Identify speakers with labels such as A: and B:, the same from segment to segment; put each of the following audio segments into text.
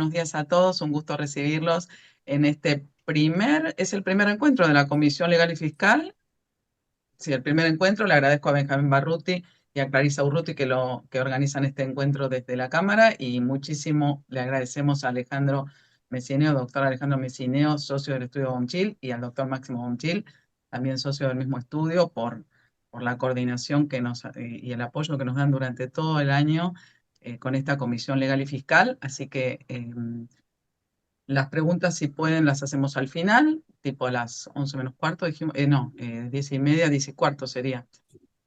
A: Buenos días a todos, un gusto recibirlos en es el primer encuentro de la Comisión Legal y Fiscal. Sí, el primer encuentro. Le agradezco a Benjamín Barruti y a Clarisa Urruti que organizan este encuentro desde la Cámara, y muchísimo le agradecemos a Alejandro Messineo, doctor Alejandro Messineo, socio del estudio Bomchil, y al doctor Máximo Bomchil, también socio del mismo estudio, por la coordinación y el apoyo que nos dan durante todo el año con esta Comisión Legal y Fiscal. Así que las preguntas, si pueden, las hacemos al final, tipo a las 11 menos cuarto, dijimos, no, 10 y media, 10 y cuarto sería,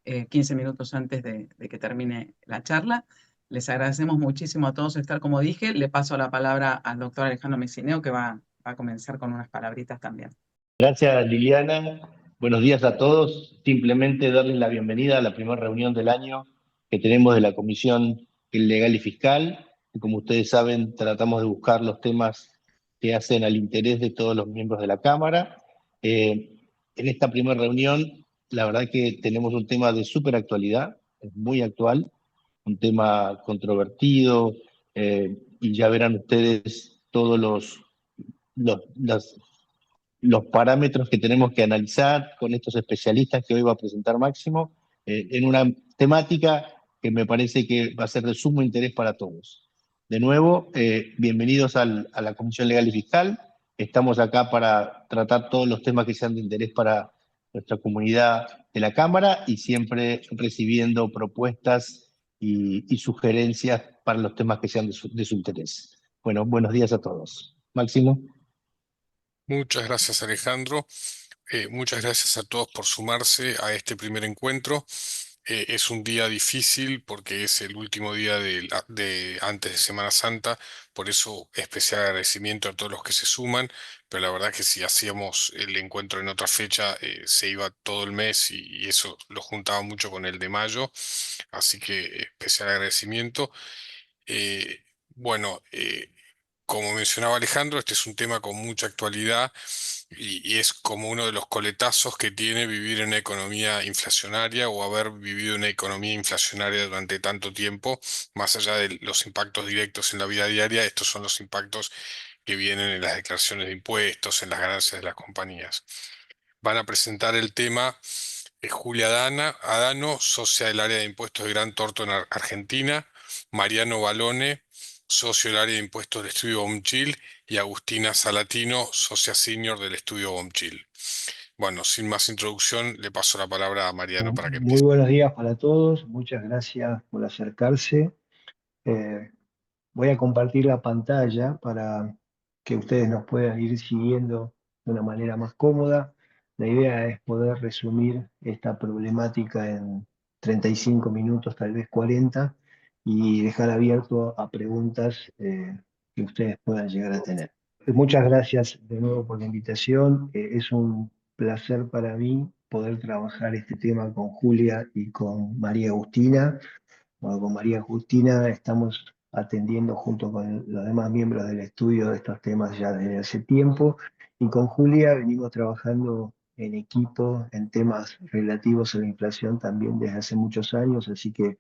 A: 15 minutos antes de que termine la charla. Les agradecemos muchísimo a todos estar, como dije. Le paso la palabra al doctor Alejandro Messineo, que va a comenzar con unas palabritas también.
B: Gracias, Liliana. Buenos días a todos. Simplemente darles la bienvenida a la primera reunión del año que tenemos de la Comisión Legal y Fiscal. Y como ustedes saben, tratamos de buscar los temas que hacen al interés de todos los miembros de la Cámara. En esta primera reunión, la verdad que tenemos un tema de súper actualidad, es muy actual, un tema controvertido, y ya verán ustedes todos los los parámetros que tenemos que analizar con estos especialistas que hoy va a presentar Máximo, en una temática que me parece que va a ser de sumo interés para todos. De nuevo, bienvenidos a la Comisión Legal y Fiscal. Estamos acá para tratar todos los temas que sean de interés para nuestra comunidad de la Cámara, y siempre recibiendo propuestas y sugerencias para los temas que sean de su interés. Bueno, buenos días a todos. Máximo.
C: Muchas gracias, Alejandro. Muchas gracias a todos por sumarse a este primer encuentro. Es un día difícil porque es el último día antes de Semana Santa, por eso especial agradecimiento a todos los que se suman, pero la verdad que si hacíamos el encuentro en otra fecha, se iba todo el mes y eso lo juntaba mucho con el de mayo, así que especial agradecimiento. Eh, bueno, como mencionaba Alejandro, este es un tema con mucha actualidad y es como uno de los coletazos que tiene vivir en una economía inflacionaria o haber vivido una economía inflacionaria durante tanto tiempo. Más allá de los impactos directos en la vida diaria, estos son los impactos que vienen en las declaraciones de impuestos, en las ganancias de las compañías. Van a presentar el tema Julia Adano, socia del área de impuestos de Gran Torto en Argentina, Mariano Balone, socio del área de impuestos del estudio Bomchil, y Agustina Salatino, socia senior del estudio Bomchil. Bueno, sin más introducción, le paso la palabra a Mariano para que
D: Muy
C: empiece.
D: buenos días para todos, muchas gracias por acercarse. Eh, Voy a compartir la pantalla para que ustedes nos puedan ir siguiendo de una manera más cómoda. La idea es poder resumir esta problemática en 35 minutos, tal vez 40, y dejar abierto a preguntas que ustedes puedan llegar a tener. Muchas gracias de nuevo por la invitación. Es un placer para mí poder trabajar este tema con Julia y con María Agustina. Bueno, con María Agustina estamos atendiendo junto con los demás miembros del estudio de estos temas ya desde hace tiempo, y con Julia venimos trabajando en equipo en temas relativos a la inflación también desde hace muchos años, así que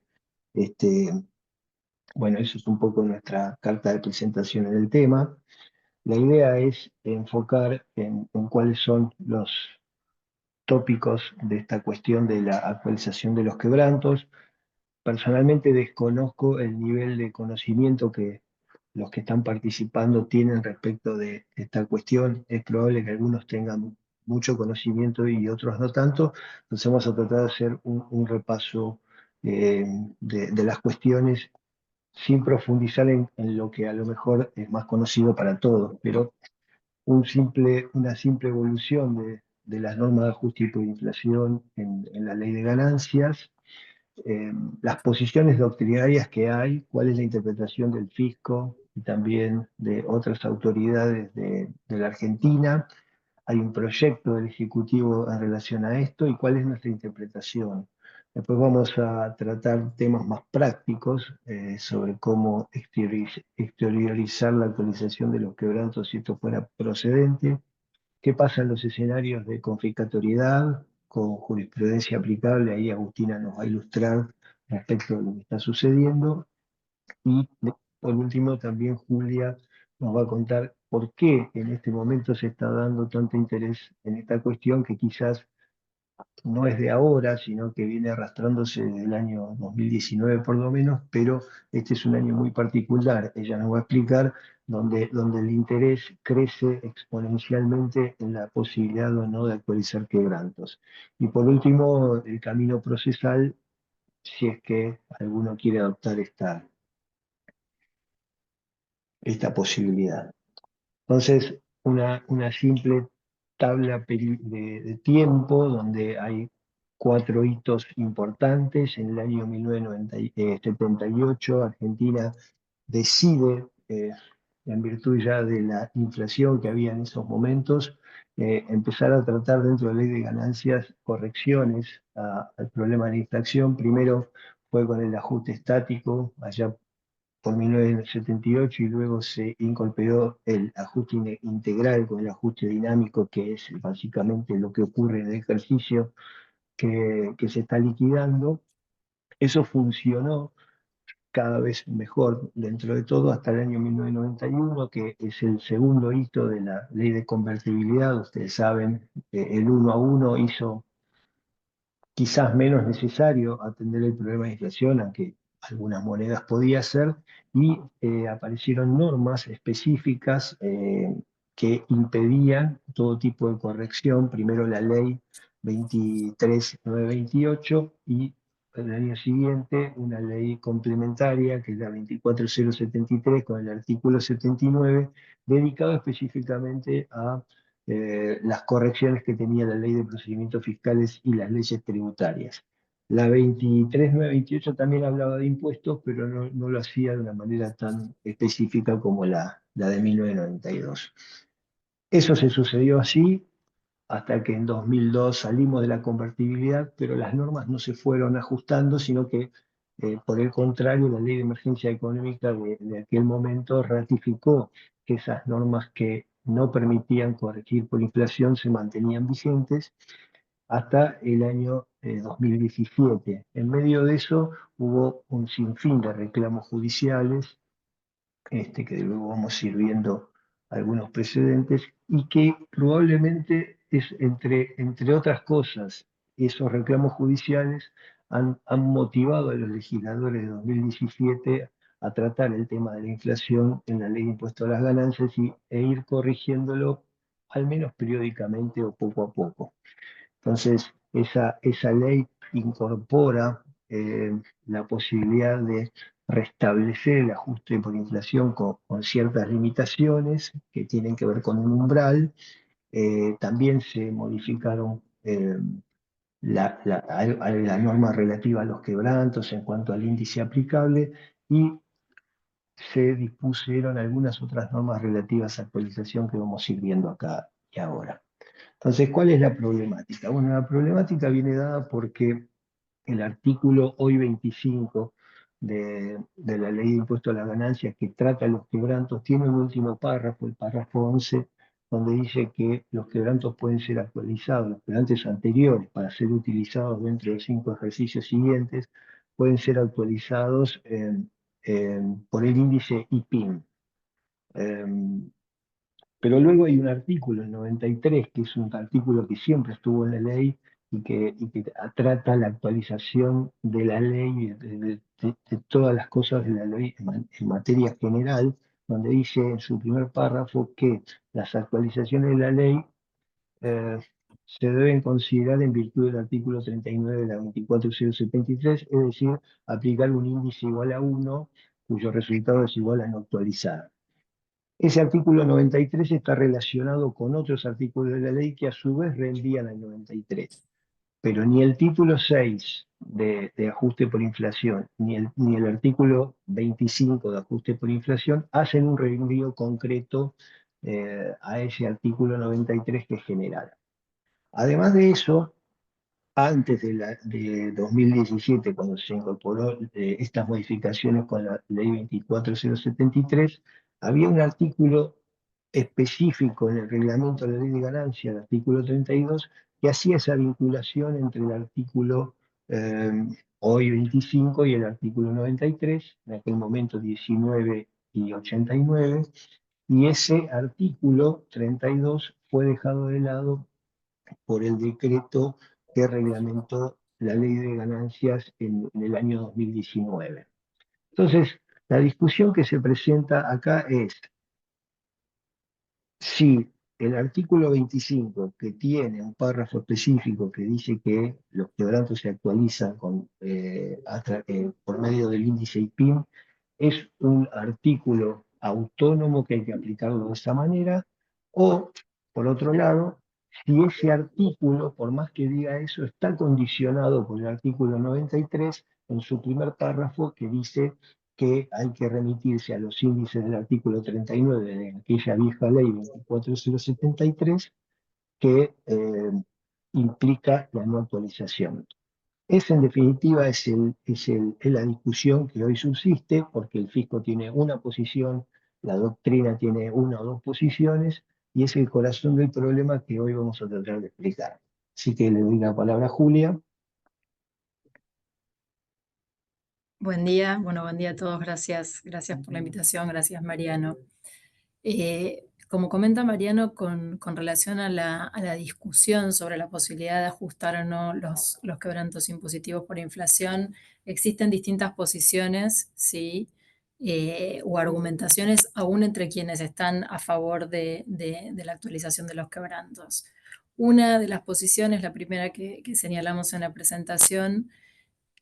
D: este, bueno, eso es un poco nuestra carta de presentación en el tema. La idea es enfocar en cuáles son los tópicos de esta cuestión de la actualización de los quebrantos. Personalmente desconozco el nivel de conocimiento que los que están participando tienen respecto de esta cuestión. Es probable que algunos tengan mucho conocimiento y otros no tanto. Entonces vamos a tratar de hacer un repaso de las cuestiones sin profundizar en lo que a lo mejor es más conocido para todos, pero una simple evolución de las normas de ajuste y hiperinflación en la ley de ganancias, las posiciones doctrinarias que hay, cuál es la interpretación del fisco y también de otras autoridades de la Argentina. Hay un proyecto del Ejecutivo en relación a esto y cuál es nuestra interpretación. Después vamos a tratar temas más prácticos sobre cómo exteriorizar la actualización de los quebrantos si esto fuera procedente. ¿Qué pasa en los escenarios de confiscatoriedad con jurisprudencia aplicable? Ahí Agustina nos va a ilustrar respecto de lo que está sucediendo. Y por último, también Julia nos va a contar por qué en este momento se está dando tanto interés en esta cuestión que quizás no es de ahora, sino que viene arrastrándose desde el año 2019 por lo menos, pero este es un año muy particular. Ella nos va a explicar donde el interés crece exponencialmente en la posibilidad o no de actualizar quebrantos. Y por último, el camino procesal, si es que alguno quiere adoptar esta posibilidad. Entonces, una simple tabla de tiempo donde hay 4 hitos importantes. En el año 1978, Argentina decide, en virtud ya de la inflación que había en esos momentos, empezar a tratar dentro de la ley de ganancias correcciones al problema de la inflación. Primero fue con el ajuste estático, allá por 1978, y luego se incorporó el ajuste integral con el ajuste dinámico, que es básicamente lo que ocurre en el ejercicio que se está liquidando. Eso funcionó cada vez mejor dentro de todo hasta el año 1991, que es el segundo hito de la ley de convertibilidad. Ustedes saben, el 1 a 1 hizo quizás menos necesario atender el problema de inflación, aunque algunas monedas podía ser, y aparecieron normas específicas que impedían todo tipo de corrección. Primero la ley 23.928 y el año siguiente una ley complementaria, que es la 24.073, con el artículo 79, dedicado específicamente a las correcciones que tenía la ley de procedimientos fiscales y las leyes tributarias. La 23.928 también hablaba de impuestos, pero no lo hacía de una manera tan específica como la de 1992. Eso se sucedió así hasta que en 2002 salimos de la convertibilidad, pero las normas no se fueron ajustando, sino que, por el contrario, la ley de emergencia económica de aquel momento ratificó que esas normas que no permitían corregir por inflación se mantenían vigentes hasta el año 2017. En medio de eso hubo un sinfín de reclamos judiciales, que luego vamos a ir viendo algunos precedentes, y que probablemente es, entre otras cosas, esos reclamos judiciales han motivado a los legisladores de 2017 a tratar el tema de la inflación en la ley de impuesto a las ganancias e ir corrigiéndolo al menos periódicamente o poco a poco. Entonces, esa ley incorpora la posibilidad de restablecer el ajuste por inflación con ciertas limitaciones que tienen que ver con un umbral. También se modificaron la norma relativa a los quebrantos en cuanto al índice aplicable, y se dispusieron algunas otras normas relativas a actualización que vamos a ir viendo acá y ahora. Entonces, ¿cuál es la problemática? Bueno, la problemática viene dada porque el artículo hoy 25 de la ley de impuesto a las ganancias, que trata los quebrantos, tiene un último párrafo, el párrafo 11, donde dice que los quebrantos pueden ser actualizados, los quebrantos anteriores, para ser utilizados dentro de 5 ejercicios siguientes, pueden ser actualizados por el índice IPIM. Pero luego hay un artículo, el 93, que es un artículo que siempre estuvo en la ley y que trata la actualización de la ley y de todas las cosas de la ley en materia general, donde dice en su primer párrafo que las actualizaciones de la ley eh, se deben considerar en virtud del artículo 39 de la 24073, es decir, aplicar un índice igual a 1, cuyo resultado es igual a no actualizar. Ese artículo 93 está relacionado con otros artículos de la ley que a su vez reenvían al 93. Pero ni el título 6 de ajuste por inflación, ni el artículo 25 de ajuste por inflación hacen un reenvío concreto a ese artículo 93, que es general. Además de eso, antes de 2017, cuando se incorporó estas modificaciones con la ley 24073, había un artículo específico en el reglamento de la ley de ganancia, el artículo 32, que hacía esa vinculación entre el artículo eh, hoy 25 y el artículo 93, en aquel momento 19 y 89, y ese artículo 32 fue dejado de lado por el decreto que reglamentó la ley de ganancias en el año 2019. Entonces, la discusión que se presenta acá es si el artículo 25, que tiene un párrafo específico que dice que los quebrantos se actualizan por medio del índice IPIM, es un artículo autónomo que hay que aplicarlo de esa manera, o, por otro lado, si ese artículo, por más que diga eso, está condicionado por el artículo 93 en su primer párrafo que dice que hay que remitirse a los índices del artículo 39 de aquella vieja ley 24073 que implica la no actualización. Esa, en definitiva, es la discusión que hoy subsiste, porque el fisco tiene una posición, la doctrina tiene una o dos posiciones, y es el corazón del problema que hoy vamos a tratar de explicar. Así que le doy la palabra a Julia.
E: Buen día, buen día a todos, gracias por la invitación, gracias Mariano. Como comenta Mariano, con relación a la discusión sobre la posibilidad de ajustar o no los quebrantos impositivos por inflación, existen distintas posiciones, ¿sí? O argumentaciones aún entre quienes están a favor de la actualización de los quebrantos. Una de las posiciones, la primera que señalamos en la presentación,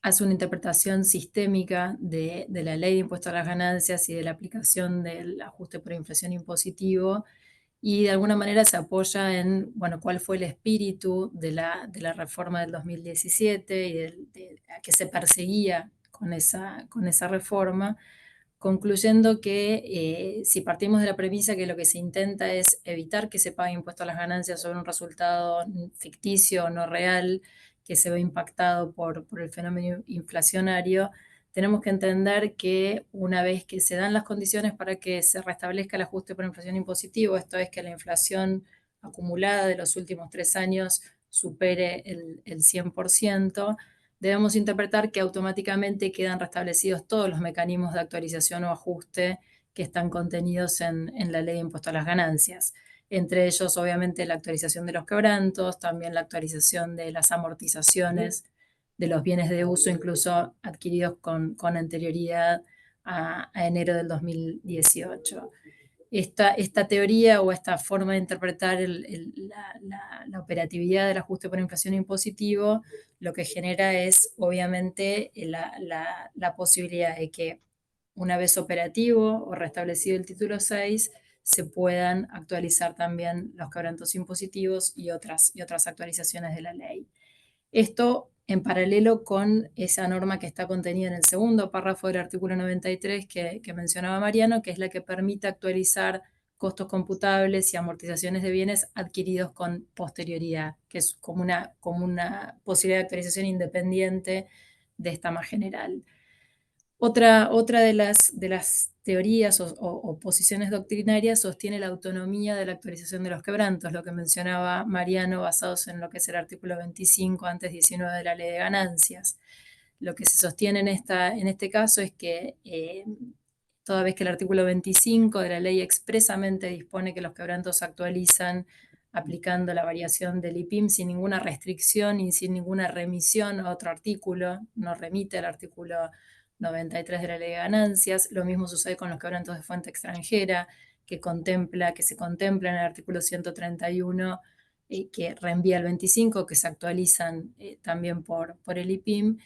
E: hace una interpretación sistémica de la ley de impuesto a las ganancias y de la aplicación del ajuste por inflación impositivo, y de alguna manera se apoya en, bueno, cuál fue el espíritu de la reforma del 2017 y a que se perseguía con esa reforma, concluyendo que si partimos de la premisa que lo que se intenta es evitar que se pague impuesto a las ganancias sobre un resultado ficticio o no real que se ve impactado por el fenómeno inflacionario, tenemos que entender que una vez que se dan las condiciones para que se restablezca el ajuste por inflación impositivo, esto es que la inflación acumulada de los últimos 3 años supere el 100%, debemos interpretar que automáticamente quedan restablecidos todos los mecanismos de actualización o ajuste que están contenidos en la ley de impuesto a las ganancias. Entre ellos, obviamente, la actualización de los quebrantos, también la actualización de las amortizaciones de los bienes de uso, incluso adquiridos con anterioridad a enero del 2018. Esta teoría o esta forma de interpretar la operatividad del ajuste por inflación impositivo lo que genera es obviamente la posibilidad de que una vez operativo o restablecido el título 6 se puedan actualizar también los quebrantos impositivos y otras actualizaciones de la ley. Esto en paralelo con esa norma que está contenida en el segundo párrafo del artículo 93 que mencionaba Mariano, que es la que permite actualizar costos computables y amortizaciones de bienes adquiridos con posterioridad, que es como una posibilidad de actualización independiente de esta más general. Otra de las teorías o posiciones doctrinarias sostiene la autonomía de la actualización de los quebrantos, lo que mencionaba Mariano, basados en lo que es el artículo 25, antes 19 de la Ley de Ganancias. Lo que se sostiene en este caso es que toda vez que el artículo 25 de la ley expresamente dispone que los quebrantos se actualizan aplicando la variación del IPIM sin ninguna restricción y sin ninguna remisión a otro artículo, no remite al artículo 93 de la ley de ganancias. Lo mismo sucede con los quebrantos de fuente extranjera, que se contempla en el artículo 131, que reenvía al 25, que se actualizan también por el IPIM.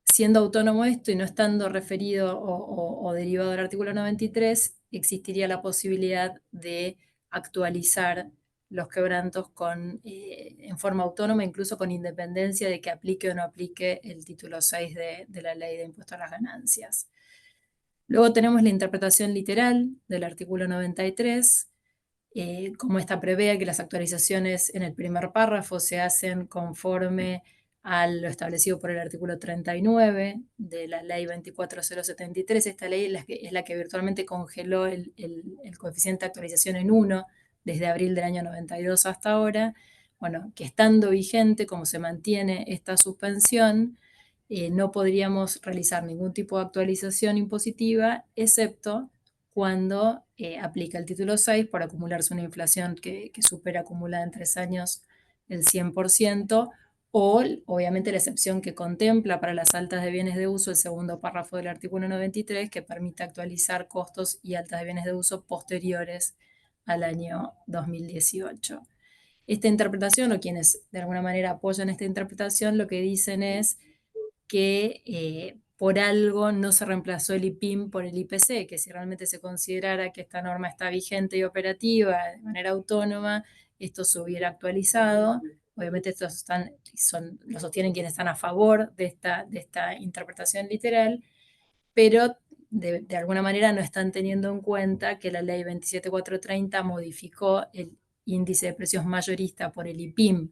E: Siendo autónomo esto y no estando referido o derivado del artículo 93, existiría la posibilidad de actualizar los quebrantos en forma autónoma, incluso con independencia de que aplique o no aplique el título 6 de la ley de impuesto a las ganancias. Luego tenemos la interpretación literal del artículo 93, como esta prevé que las actualizaciones en el primer párrafo se hacen conforme a lo establecido por el artículo 39 de la ley 24073. Esta ley es la que virtualmente congeló el coeficiente de actualización en 1 desde abril del año 92 hasta ahora. Bueno, que estando vigente, como se mantiene esta suspensión, no podríamos realizar ningún tipo de actualización impositiva, excepto cuando aplica el título 6 por acumularse una inflación que supera acumulada en 3 años el 100%, o obviamente la excepción que contempla para las altas de bienes de uso el segundo párrafo del artículo 93, que permite actualizar costos y altas de bienes de uso posteriores al año 2018. Esta interpretación, o quienes de alguna manera apoyan esta interpretación, lo que dicen es que por algo no se reemplazó el IPIM por el IPC, que si realmente se considerara que esta norma está vigente y operativa de manera autónoma, esto se hubiera actualizado. Obviamente estos lo sostienen quienes están a favor de esta interpretación literal, pero de alguna manera no están teniendo en cuenta que la ley 27430 modificó el índice de precios mayorista por el IPIM,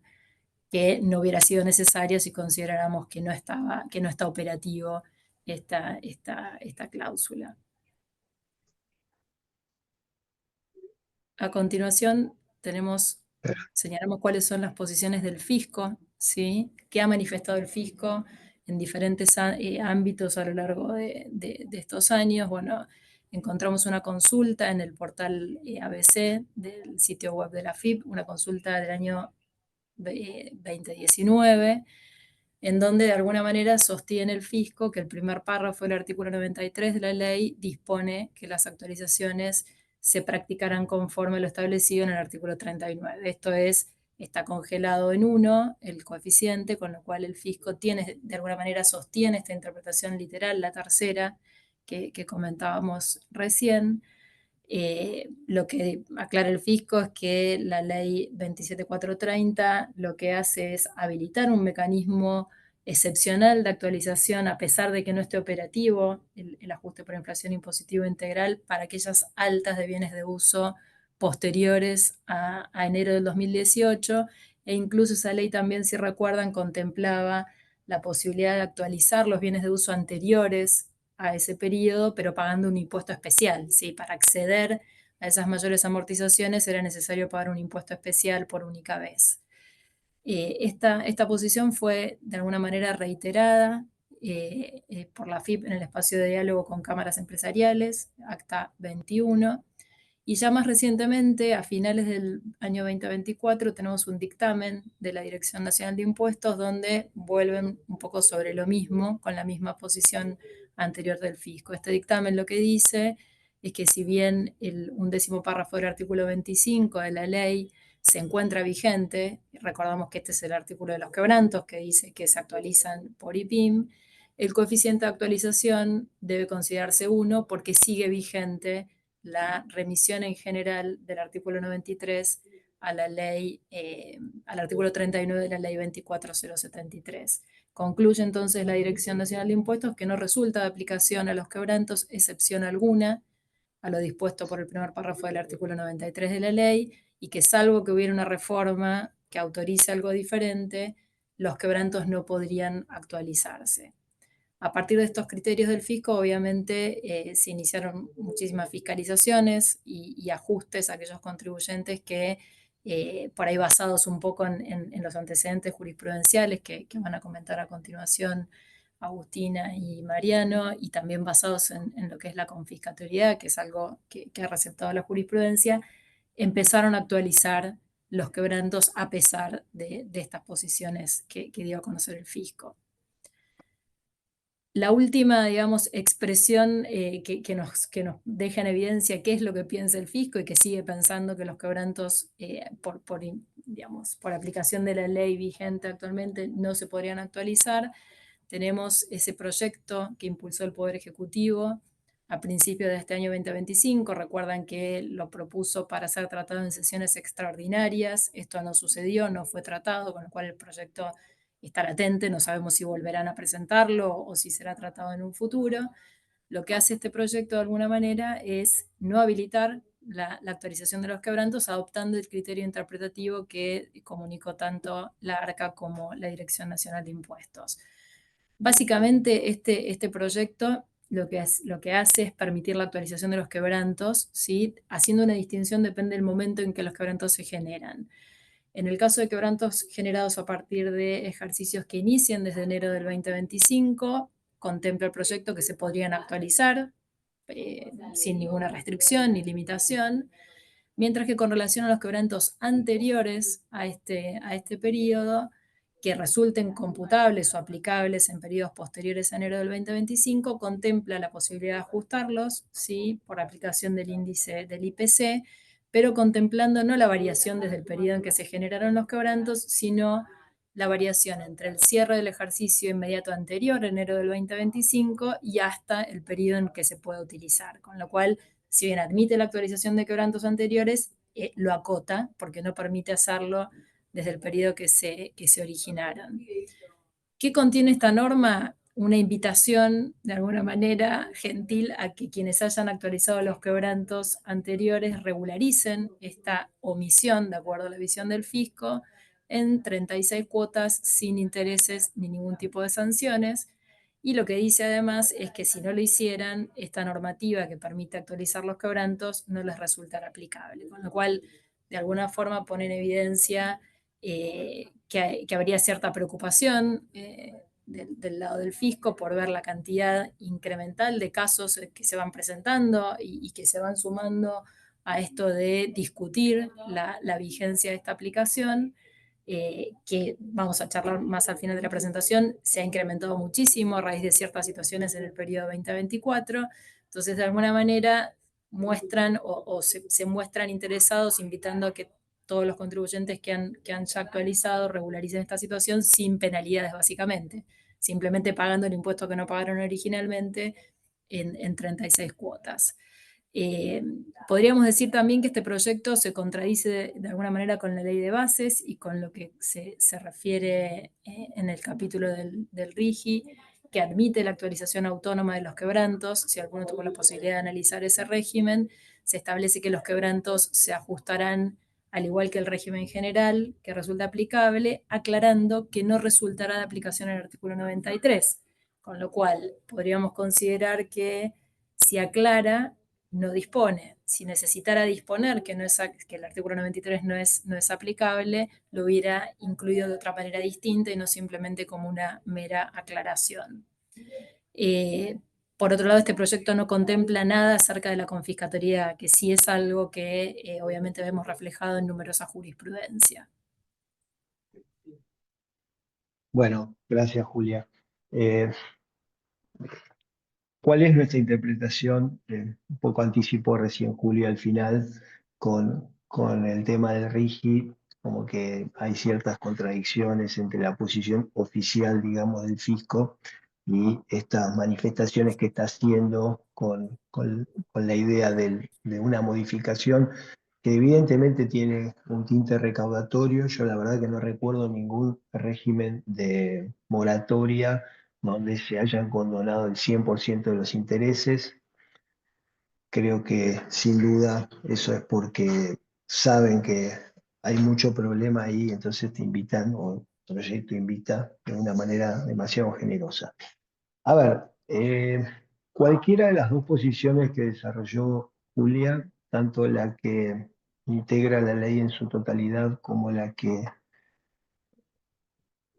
E: que no hubiera sido necesario si consideráramos que no está operativo esta cláusula. A continuación señalamos cuáles son las posiciones del fisco, ¿sí? ¿Qué ha manifestado el fisco en diferentes ámbitos a lo largo de estos años? Bueno, encontramos una consulta en el portal ABC del sitio web de la FIP, una consulta del año 2019, en donde de alguna manera sostiene el fisco que el primer párrafo del artículo 93 de la ley dispone que las actualizaciones se practicarán conforme lo establecido en el artículo 39. Esto es, está congelado en 1 el coeficiente, con lo cual el fisco de alguna manera sostiene esta interpretación literal, la tercera que comentábamos recién. Lo que aclara el fisco es que la ley 27430 lo que hace es habilitar un mecanismo excepcional de actualización, a pesar de que no esté operativo el ajuste por inflación impositivo integral para aquellas altas de bienes de uso posteriores a enero del 2018, e incluso esa ley también, si recuerdan, contemplaba la posibilidad de actualizar los bienes de uso anteriores a ese periodo, pero pagando un impuesto especial, ¿sí? Para acceder a esas mayores amortizaciones era necesario pagar un impuesto especial por única vez. Esta posición fue de alguna manera reiterada por la FIP en el espacio de diálogo con cámaras empresariales, acta 21, y ya más recientemente, a finales del año 2024, tenemos un dictamen de la Dirección Nacional de Impuestos donde vuelven un poco sobre lo mismo, con la misma posición anterior del fisco. Este dictamen lo que dice es que si bien el 11º párrafo del artículo 25 de la ley se encuentra vigente, recordamos que este es el artículo de los quebrantos que dice que se actualizan por IPIM, el coeficiente de actualización debe considerarse 1 porque sigue vigente la remisión en general del artículo 93 a la ley, al artículo 39 de la ley 24073. Concluye entonces la Dirección Nacional de Impuestos que no resulta de aplicación a los quebrantos excepción alguna a lo dispuesto por el primer párrafo del artículo 93 de la ley, y que salvo que hubiera una reforma que autorice algo diferente, los quebrantos no podrían actualizarse. A partir de estos criterios del fisco, obviamente, se iniciaron muchísimas fiscalizaciones y ajustes a aquellos contribuyentes que, por ahí basados un poco en los antecedentes jurisprudenciales que van a comentar a continuación Agustina y Mariano, y también basados en lo que es la confiscatoriedad, que es algo que ha receptado la jurisprudencia, empezaron a actualizar los quebrantos a pesar de estas posiciones que dio a conocer el fisco. La última, digamos, expresión que nos deja en evidencia qué es lo que piensa el fisco y que sigue pensando que los quebrantos, por aplicación de la ley vigente actualmente, no se podrían actualizar. Tenemos ese proyecto que impulsó el Poder Ejecutivo a principios de este año 2025. Recuerdan que lo propuso para ser tratado en sesiones extraordinarias. Esto no sucedió, no fue tratado, con lo cual el proyecto está latente, no sabemos si volverán a presentarlo o si será tratado en un futuro. Lo que hace este proyecto de alguna manera es no habilitar la actualización de los quebrantos, adoptando el criterio interpretativo que comunicó tanto la ARCA como la Dirección Nacional de Impuestos. Básicamente este proyecto lo que hace es permitir la actualización de los quebrantos, ¿sí? Haciendo una distinción, depende del momento en que los quebrantos se generan. En el caso de quebrantos generados a partir de ejercicios que inicien desde enero del 2025, contempla el proyecto que se podrían actualizar sin ninguna restricción ni limitación, mientras que con relación a los quebrantos anteriores a este periodo, que resulten computables o aplicables en periodos posteriores a enero del 2025, contempla la posibilidad de ajustarlos, ¿sí?, por aplicación del índice del IPC, pero contemplando no la variación desde el periodo en que se generaron los quebrantos, sino la variación entre el cierre del ejercicio inmediato anterior, enero del 2025, y hasta el periodo en que se pueda utilizar. Con lo cual, si bien admite la actualización de quebrantos anteriores, lo acota porque no permite hacerlo desde el periodo que se originaron. ¿Qué contiene esta norma? Una invitación, de alguna manera gentil, a que quienes hayan actualizado los quebrantos anteriores regularicen esta omisión, de acuerdo a la visión del fisco, en 36 cuotas sin intereses ni ningún tipo de sanciones. Y lo que dice además es que si no lo hicieran, esta normativa que permite actualizar los quebrantos no les resultará aplicable. Con lo cual, de alguna forma, pone en evidencia que habría cierta preocupación del lado del fisco por ver la cantidad incremental de casos que se van presentando y que se van sumando a esto de discutir la vigencia de esta aplicación, que vamos a charlar más al final de la presentación, se ha incrementado muchísimo a raíz de ciertas situaciones en el periodo 2024. Entonces, de alguna manera, muestran o se muestran interesados, invitando a que todos los contribuyentes que han ya actualizado regularicen esta situación sin penalidades, básicamente, simplemente pagando el impuesto que no pagaron originalmente en 36 cuotas. Podríamos decir también que este proyecto se contradice de alguna manera con la ley de bases y con lo que se refiere en el capítulo del RIGI, que admite la actualización autónoma de los quebrantos. Si alguno tuvo la posibilidad de analizar ese régimen, se establece que los quebrantos se ajustarán al igual que el régimen general que resulta aplicable, aclarando que no resultará de aplicación el artículo 93, con lo cual podríamos considerar que si aclara, no dispone. Si necesitara disponer que el artículo 93 no es aplicable, lo hubiera incluido de otra manera distinta y no simplemente como una mera aclaración. Por otro lado, este proyecto no contempla nada acerca de la confiscatoría, que sí es algo que obviamente vemos reflejado en numerosa jurisprudencia.
D: Bueno, gracias, Julia. ¿Cuál es nuestra interpretación? Un poco anticipó recién Julia al final con el tema del RIGI, como que hay ciertas contradicciones entre la posición oficial, digamos, del fisco y estas manifestaciones que está haciendo con la idea de una modificación que evidentemente tiene un tinte recaudatorio. Yo la verdad que no recuerdo ningún régimen de moratoria donde se hayan condonado el 100% de los intereses. Creo que sin duda eso es porque saben que hay mucho problema ahí, entonces te invitan, o el proyecto invita de una manera demasiado generosa. A ver, cualquiera de las dos posiciones que desarrolló Julia, tanto la que integra la ley en su totalidad como la que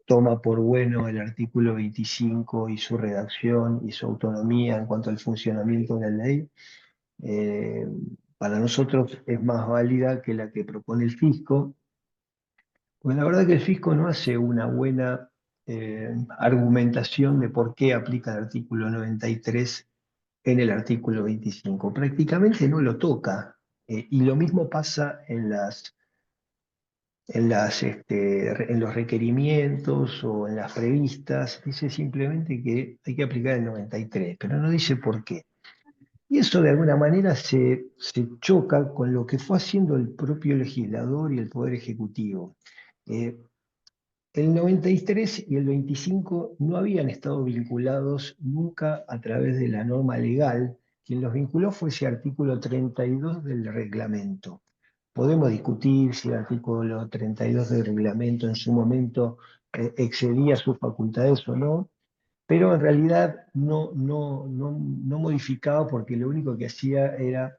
D: toma por bueno el artículo 25 y su redacción y su autonomía en cuanto al funcionamiento de la ley, para nosotros es más válida que la que propone el fisco, porque la verdad que el fisco no hace una buena argumentación de por qué aplica el artículo 93 en el artículo 25. Prácticamente no lo toca, y lo mismo pasa en los requerimientos o en las previstas. Dice simplemente que hay que aplicar el 93, pero no dice por qué. Y eso de alguna manera se choca con lo que fue haciendo el propio legislador y el Poder Ejecutivo. El 93 y el 25 no habían estado vinculados nunca a través de la norma legal. Quien los vinculó fue ese artículo 32 del reglamento. Podemos discutir si el artículo 32 del reglamento en su momento excedía sus facultades o no, pero en realidad no modificaba, porque lo único que hacía era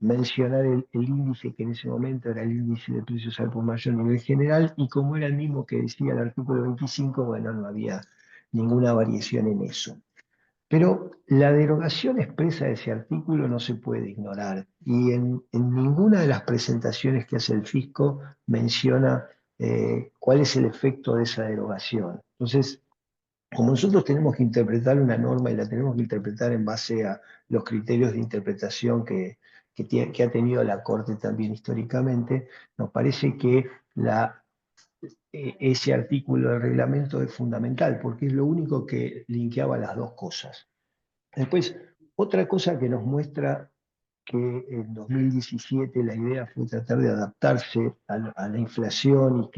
D: mencionar el índice que en ese momento era el índice de precios al por mayor nivel general, y como era el mismo que decía el artículo 25, bueno, no había ninguna variación en eso. Pero la derogación expresa de ese artículo no se puede ignorar y en ninguna de las presentaciones que hace el fisco menciona cuál es el efecto de esa derogación. Entonces, como nosotros tenemos que interpretar una norma y la tenemos que interpretar en base a los criterios de interpretación que ha tenido la Corte también históricamente, nos parece que ese artículo del reglamento es fundamental porque es lo único que linkeaba las dos cosas. Después, otra cosa que nos muestra que en 2017 la idea fue tratar de adaptarse a la inflación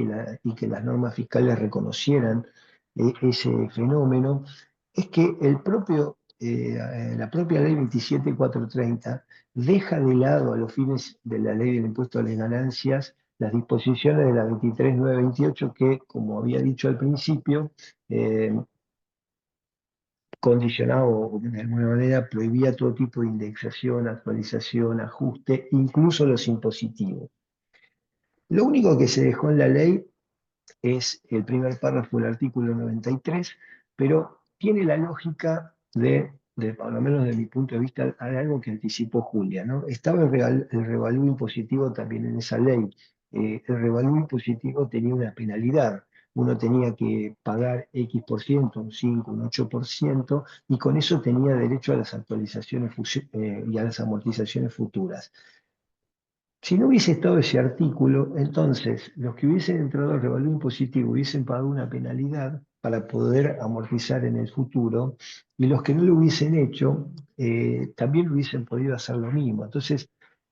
D: y que las normas fiscales reconocieran ese fenómeno, es que la propia ley 27430 deja de lado a los fines de la ley del impuesto a las ganancias las disposiciones de la 23928 que, como había dicho al principio, condicionado o de alguna manera prohibía todo tipo de indexación, actualización, ajuste, incluso los impositivos. Lo único que se dejó en la ley es el primer párrafo del artículo 93, pero tiene la lógica por lo menos de mi punto de vista, de algo que anticipó Julia, ¿no? Estaba el revalúo impositivo también en esa ley. El revalúo impositivo tenía una penalidad. Uno tenía que pagar X%, un 5, un 8%, y con eso tenía derecho a las actualizaciones y a las amortizaciones futuras. Si no hubiese estado ese artículo, entonces los que hubiesen entrado al revalúo impositivo hubiesen pagado una penalidad para poder amortizar en el futuro, y los que no lo hubiesen hecho también hubiesen podido hacer lo mismo. Entonces,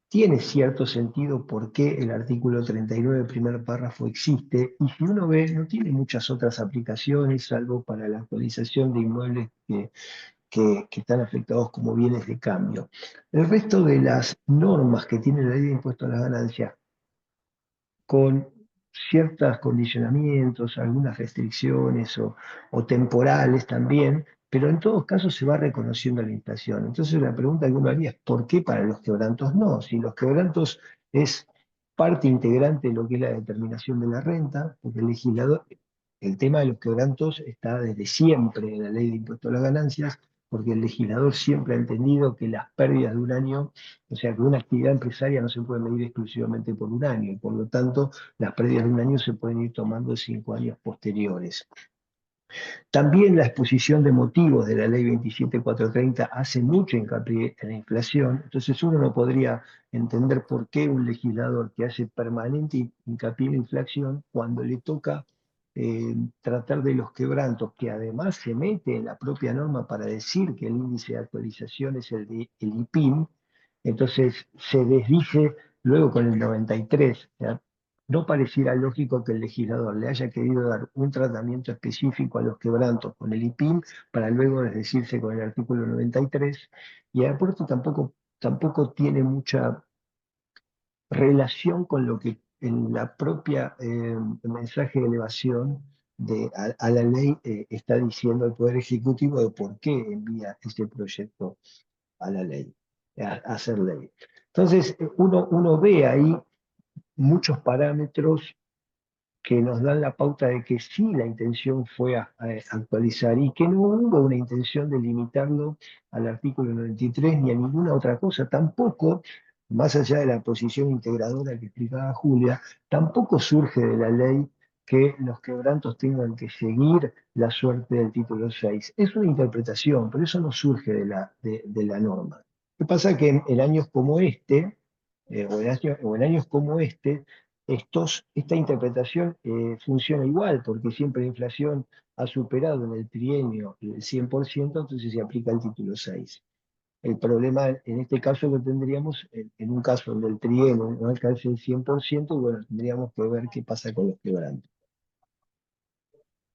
D: tiene cierto sentido por qué el artículo 39, primer párrafo, existe, y si uno ve, no tiene muchas otras aplicaciones, salvo para la actualización de inmuebles que están afectados como bienes de cambio. El resto de las normas que tiene la ley de impuesto a las ganancias, con ciertos condicionamientos, algunas restricciones o temporales también, pero en todos casos se va reconociendo la inflación. Entonces la pregunta que uno haría es, ¿por qué para los quebrantos no? Si los quebrantos es parte integrante de lo que es la determinación de la renta, porque el legislador, el tema de los quebrantos está desde siempre en la ley de impuesto a las ganancias, porque el legislador siempre ha entendido que las pérdidas de un año, o sea, que una actividad empresaria no se puede medir exclusivamente por un año, y por lo tanto las pérdidas de un año se pueden ir tomando en 5 años posteriores. También la exposición de motivos de la ley 27430 hace mucho hincapié en la inflación, entonces uno no podría entender por qué un legislador que hace permanente hincapié en la inflación, cuando le toca tratar de los quebrantos, que además se mete en la propia norma para decir que el índice de actualización es el IPIM, entonces se desdice luego con el 93. ¿Ya? No pareciera lógico que el legislador le haya querido dar un tratamiento específico a los quebrantos con el IPIM para luego desdecirse con el artículo 93, y el aporte tampoco tiene mucha relación con lo que en la propia mensaje de elevación a la ley está diciendo el Poder Ejecutivo de por qué envía este proyecto a la ley, a hacer ley. Entonces, uno ve ahí muchos parámetros que nos dan la pauta de que sí la intención fue a actualizar y que no hubo una intención de limitarlo al artículo 93 ni a ninguna otra cosa. Tampoco, más allá de la posición integradora que explicaba Julia, tampoco surge de la ley que los quebrantos tengan que seguir la suerte del título 6. Es una interpretación, pero eso no surge de la norma. Lo que pasa es que en años como este, o en años como este, esta interpretación funciona igual, porque siempre la inflación ha superado en el trienio el 100%, entonces se aplica el título 6. El problema en este caso lo tendríamos en un caso donde el trienio no alcance el 100%, bueno, tendríamos que ver qué pasa con los quebrantos.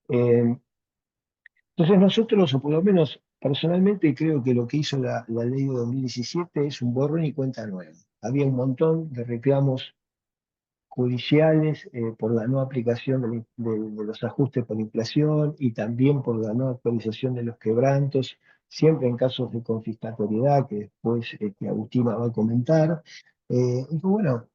D: Entonces nosotros, o por lo menos personalmente, creo que lo que hizo la ley de 2017 es un borrón y cuenta nueva. Había un montón de reclamos judiciales por la no aplicación de los ajustes por inflación y también por la no actualización de los quebrantos, siempre en casos de confiscatoriedad, que después Agustina va a comentar. Y bueno,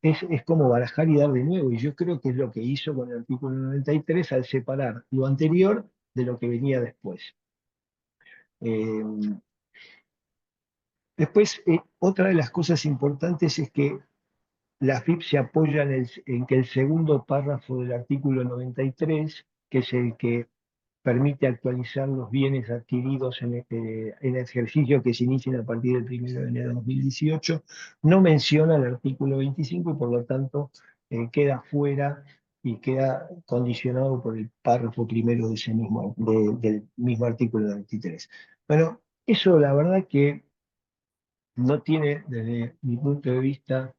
D: es como barajar y dar de nuevo, y yo creo que es lo que hizo con el artículo 93 al separar lo anterior de lo que venía después. Eh, Después, otra de las cosas importantes es que la AFIP se apoya en que el segundo párrafo del artículo 93, que es el que permite actualizar los bienes adquiridos en ejercicio que se inician a partir del 1 de enero de 2018, no menciona el artículo 25 y por lo tanto queda fuera y queda condicionado por el párrafo primero de del mismo artículo 93. Bueno, eso la verdad que no tiene, desde mi punto de vista,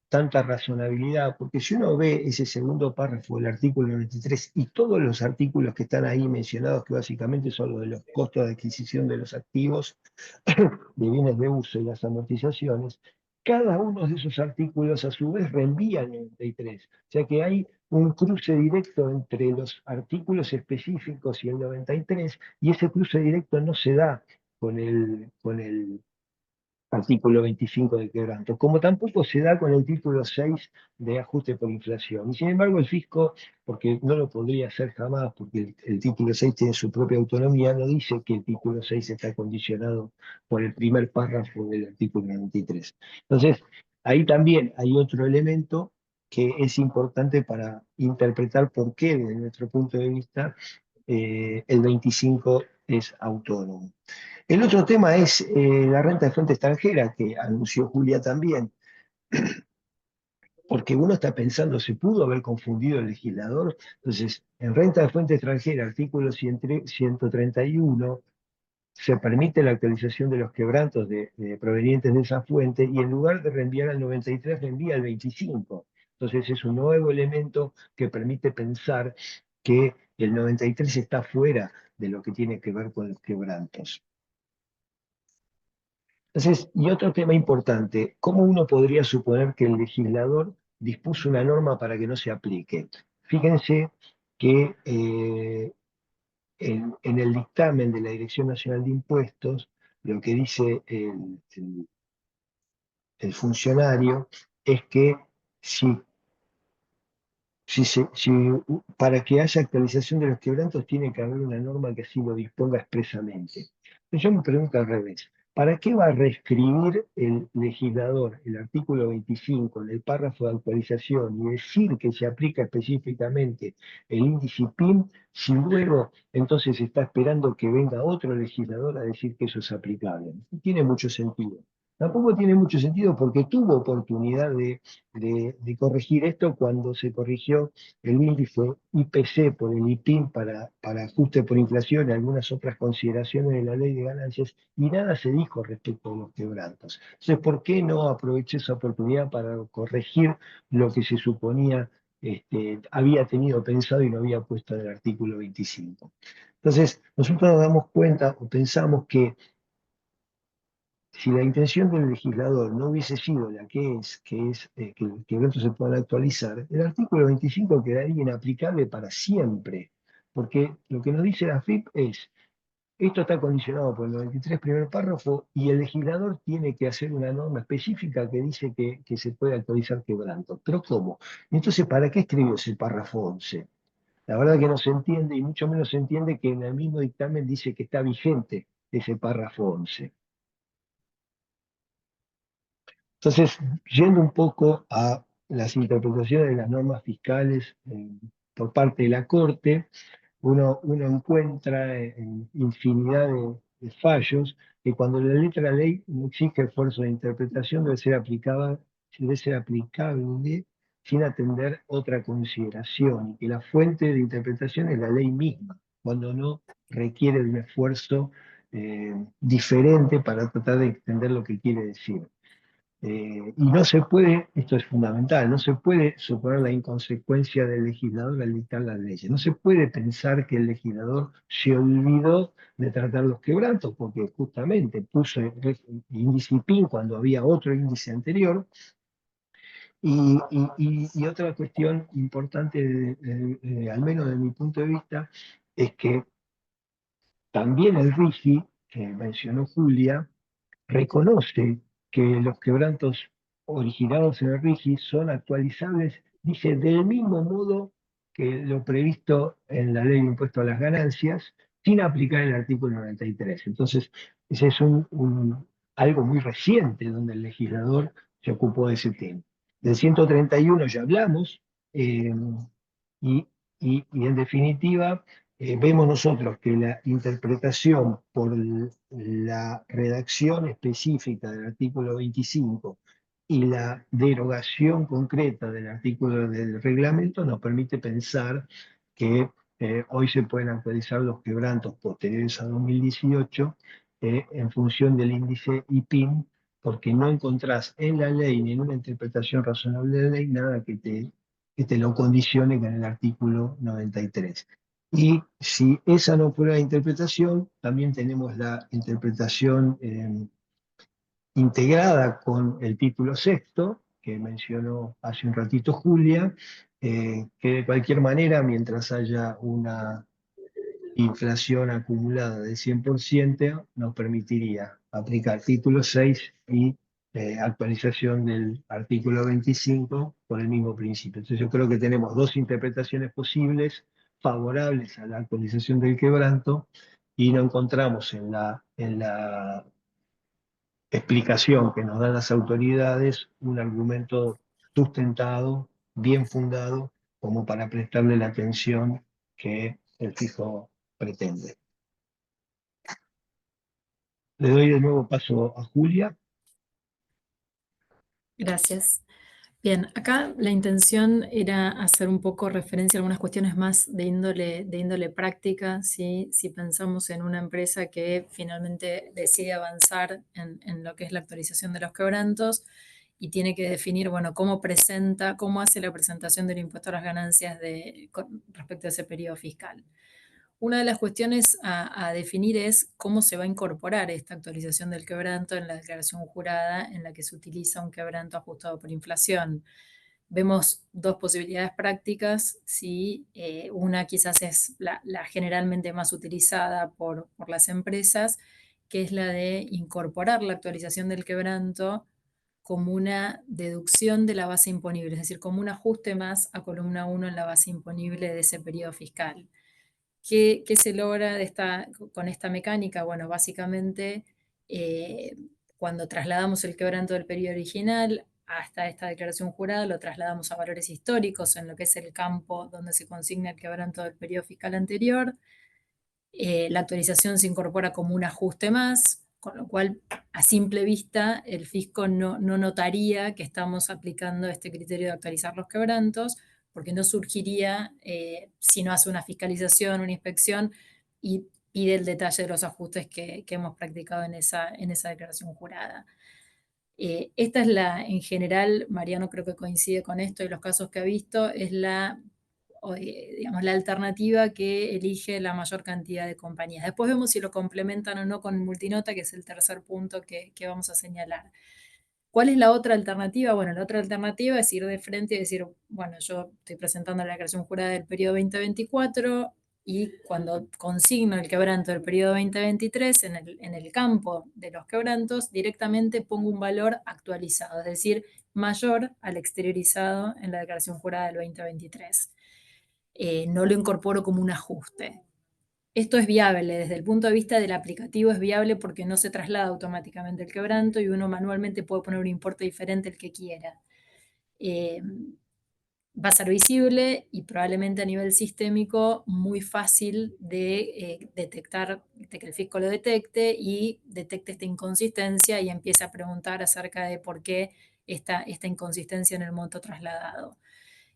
D: tanta razonabilidad, porque si uno ve ese segundo párrafo del artículo 93 y todos los artículos que están ahí mencionados, que básicamente son los de los costos de adquisición de los activos, de bienes de uso y las amortizaciones, cada uno de esos artículos a su vez reenvía al 93. O sea que hay un cruce directo entre los artículos específicos y el 93, y ese cruce directo no se da con el artículo 25 de quebranto, como tampoco se da con el título 6 de ajuste por inflación. Y sin embargo el fisco, porque no lo podría hacer jamás, porque el título 6 tiene su propia autonomía, no dice que el título 6 está condicionado por el primer párrafo del artículo 23. Entonces, ahí también hay otro elemento que es importante para interpretar por qué, desde nuestro punto de vista, el 25 es autónomo. El otro tema es la renta de fuente extranjera, que anunció Julia también, porque uno está pensando, ¿se pudo haber confundido el legislador? Entonces, en renta de fuente extranjera, artículo 131, se permite la actualización de los quebrantos provenientes de esa fuente y en lugar de reenviar al 93, reenvía al 25. Entonces, es un nuevo elemento que permite pensar que el 93 está fuera de lo que tiene que ver con los quebrantos. Entonces, y otro tema importante, ¿cómo uno podría suponer que el legislador dispuso una norma para que no se aplique? Fíjense que en el dictamen de la Dirección Nacional de Impuestos, lo que dice el funcionario es que si para que haya actualización de los quebrantos tiene que haber una norma que así lo disponga expresamente. Yo me pregunto al revés, ¿para qué va a reescribir el legislador el artículo 25 en el párrafo de actualización y decir que se aplica específicamente el índice PIM si luego entonces está esperando que venga otro legislador a decir que eso es aplicable? No tiene mucho sentido. Tampoco tiene mucho sentido porque tuvo oportunidad de corregir esto cuando se corrigió el índice IPC por el IPIM para ajuste por inflación y algunas otras consideraciones de la ley de ganancias, y nada se dijo respecto a los quebrantos. Entonces, ¿por qué no aproveché esa oportunidad para corregir lo que se suponía había tenido pensado y no había puesto en el artículo 25? Entonces, nosotros nos damos cuenta o pensamos que si la intención del legislador no hubiese sido la que es que los quebrantos se puedan actualizar, el artículo 25 quedaría inaplicable para siempre, porque lo que nos dice la FIP es, esto está condicionado por el 93 primer párrafo y el legislador tiene que hacer una norma específica que dice que se puede actualizar quebranto. ¿Pero cómo? Entonces, ¿para qué escribió ese párrafo 11? La verdad que no se entiende y mucho menos se entiende que en el mismo dictamen dice que está vigente ese párrafo 11. Entonces, yendo un poco a las interpretaciones de las normas fiscales por parte de la Corte, uno encuentra en infinidad de fallos que cuando la letra de la ley no exige esfuerzo de interpretación debe ser aplicable sin atender otra consideración, y que la fuente de interpretación es la ley misma, cuando no requiere de un esfuerzo diferente para tratar de entender lo que quiere decir. Y no se puede, esto es fundamental, no se puede suponer la inconsecuencia del legislador al dictar las leyes. No se puede pensar que el legislador se olvidó de tratar los quebrantos, porque justamente puso el índice PIN cuando había otro índice anterior. Y otra cuestión importante, al menos de mi punto de vista, es que también el RIGI, que mencionó Julia, reconoce que los quebrantos originados en el RIGI son actualizables, dice, del mismo modo que lo previsto en la ley de impuesto a las ganancias, sin aplicar el artículo 93. Entonces, ese es algo muy reciente donde el legislador se ocupó de ese tema. Del 131 ya hablamos, y, y en definitiva, vemos nosotros que la interpretación por la redacción específica del artículo 25 y la derogación concreta del artículo del reglamento nos permite pensar que hoy se pueden actualizar los quebrantos posteriores a 2018 en función del índice IPIN, porque no encontrás en la ley ni en una interpretación razonable de la ley nada que te lo condicione con el artículo 93. Y si esa no fuera la interpretación, también tenemos la interpretación integrada con el título sexto, que mencionó hace un ratito Julia, que de cualquier manera, mientras haya una inflación acumulada del 100%, nos permitiría aplicar título 6 y actualización del artículo 25 por el mismo principio. Entonces yo creo que tenemos dos interpretaciones posibles favorables a la actualización del quebranto y no encontramos en la explicación que nos dan las autoridades un argumento sustentado, bien fundado, como para prestarle la atención que el fijo pretende. Le doy de nuevo paso a Julia.
E: Gracias. Bien, acá la intención era hacer un poco referencia a algunas cuestiones más de índole práctica, ¿sí? Si pensamos en una empresa que finalmente decide avanzar en lo que es la actualización de los quebrantos y tiene que definir, bueno, cómo hace la presentación del impuesto a las ganancias con respecto a ese periodo fiscal. Una de las cuestiones a definir es cómo se va a incorporar esta actualización del quebranto en la declaración jurada en la que se utiliza un quebranto ajustado por inflación. Vemos dos posibilidades prácticas, ¿sí? Una quizás es la generalmente más utilizada por las empresas, que es la de incorporar la actualización del quebranto como una deducción de la base imponible, es decir, como un ajuste más a columna 1 en la base imponible de ese periodo fiscal. ¿Qué se logra con esta mecánica? Bueno, básicamente, cuando trasladamos el quebranto del periodo original hasta esta declaración jurada, lo trasladamos a valores históricos en lo que es el campo donde se consigna el quebranto del periodo fiscal anterior. La actualización se incorpora como un ajuste más, con lo cual, a simple vista, el fisco no notaría que estamos aplicando este criterio de actualizar los quebrantos, porque no surgiría si no hace una fiscalización, una inspección y pide el detalle de los ajustes que hemos practicado en esa declaración jurada. Esta es en general, Mariano creo que coincide con esto y los casos que ha visto, es digamos, la alternativa que elige la mayor cantidad de compañías. Después vemos si lo complementan o no con multinota, que es el tercer punto que vamos a señalar. ¿Cuál es la otra alternativa? Bueno, la otra alternativa es ir de frente y decir, bueno, yo estoy presentando la declaración jurada del periodo 2024 y cuando consigno el quebranto del periodo 2023 en el campo de los quebrantos, directamente pongo un valor actualizado, es decir, mayor al exteriorizado en la declaración jurada del 2023. No lo incorporo como un ajuste. Esto es viable, desde el punto de vista del aplicativo es viable porque no se traslada automáticamente el quebranto y uno manualmente puede poner un importe diferente el que quiera. Va a ser visible y probablemente a nivel sistémico muy fácil de detectar, de que el fisco lo detecte y detecte esta inconsistencia y empiece a preguntar acerca de por qué esta inconsistencia en el monto trasladado.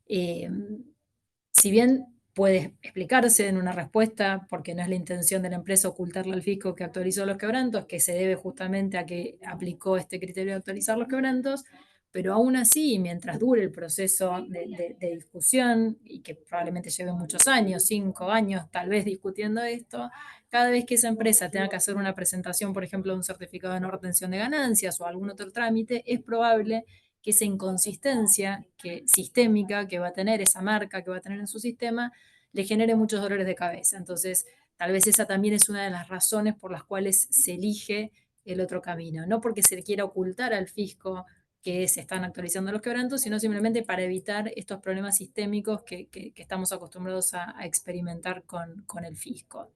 E: Si bien puede explicarse en una respuesta, porque no es la intención de la empresa ocultarle al fisco que actualizó los quebrantos, que se debe justamente a que aplicó este criterio de actualizar los quebrantos, pero aún así, mientras dure el proceso de discusión, y que probablemente lleve muchos años, 5 años tal vez discutiendo esto, cada vez que esa empresa tenga que hacer una presentación, por ejemplo, de un certificado de no retención de ganancias o algún otro trámite, es probable que esa inconsistencia sistémica que va a tener, esa marca que va a tener en su sistema, le genere muchos dolores de cabeza. Entonces, tal vez esa también es una de las razones por las cuales se elige el otro camino. No porque se le quiera ocultar al fisco que se están actualizando los quebrantos, sino simplemente para evitar estos problemas sistémicos que estamos acostumbrados a experimentar con el fisco.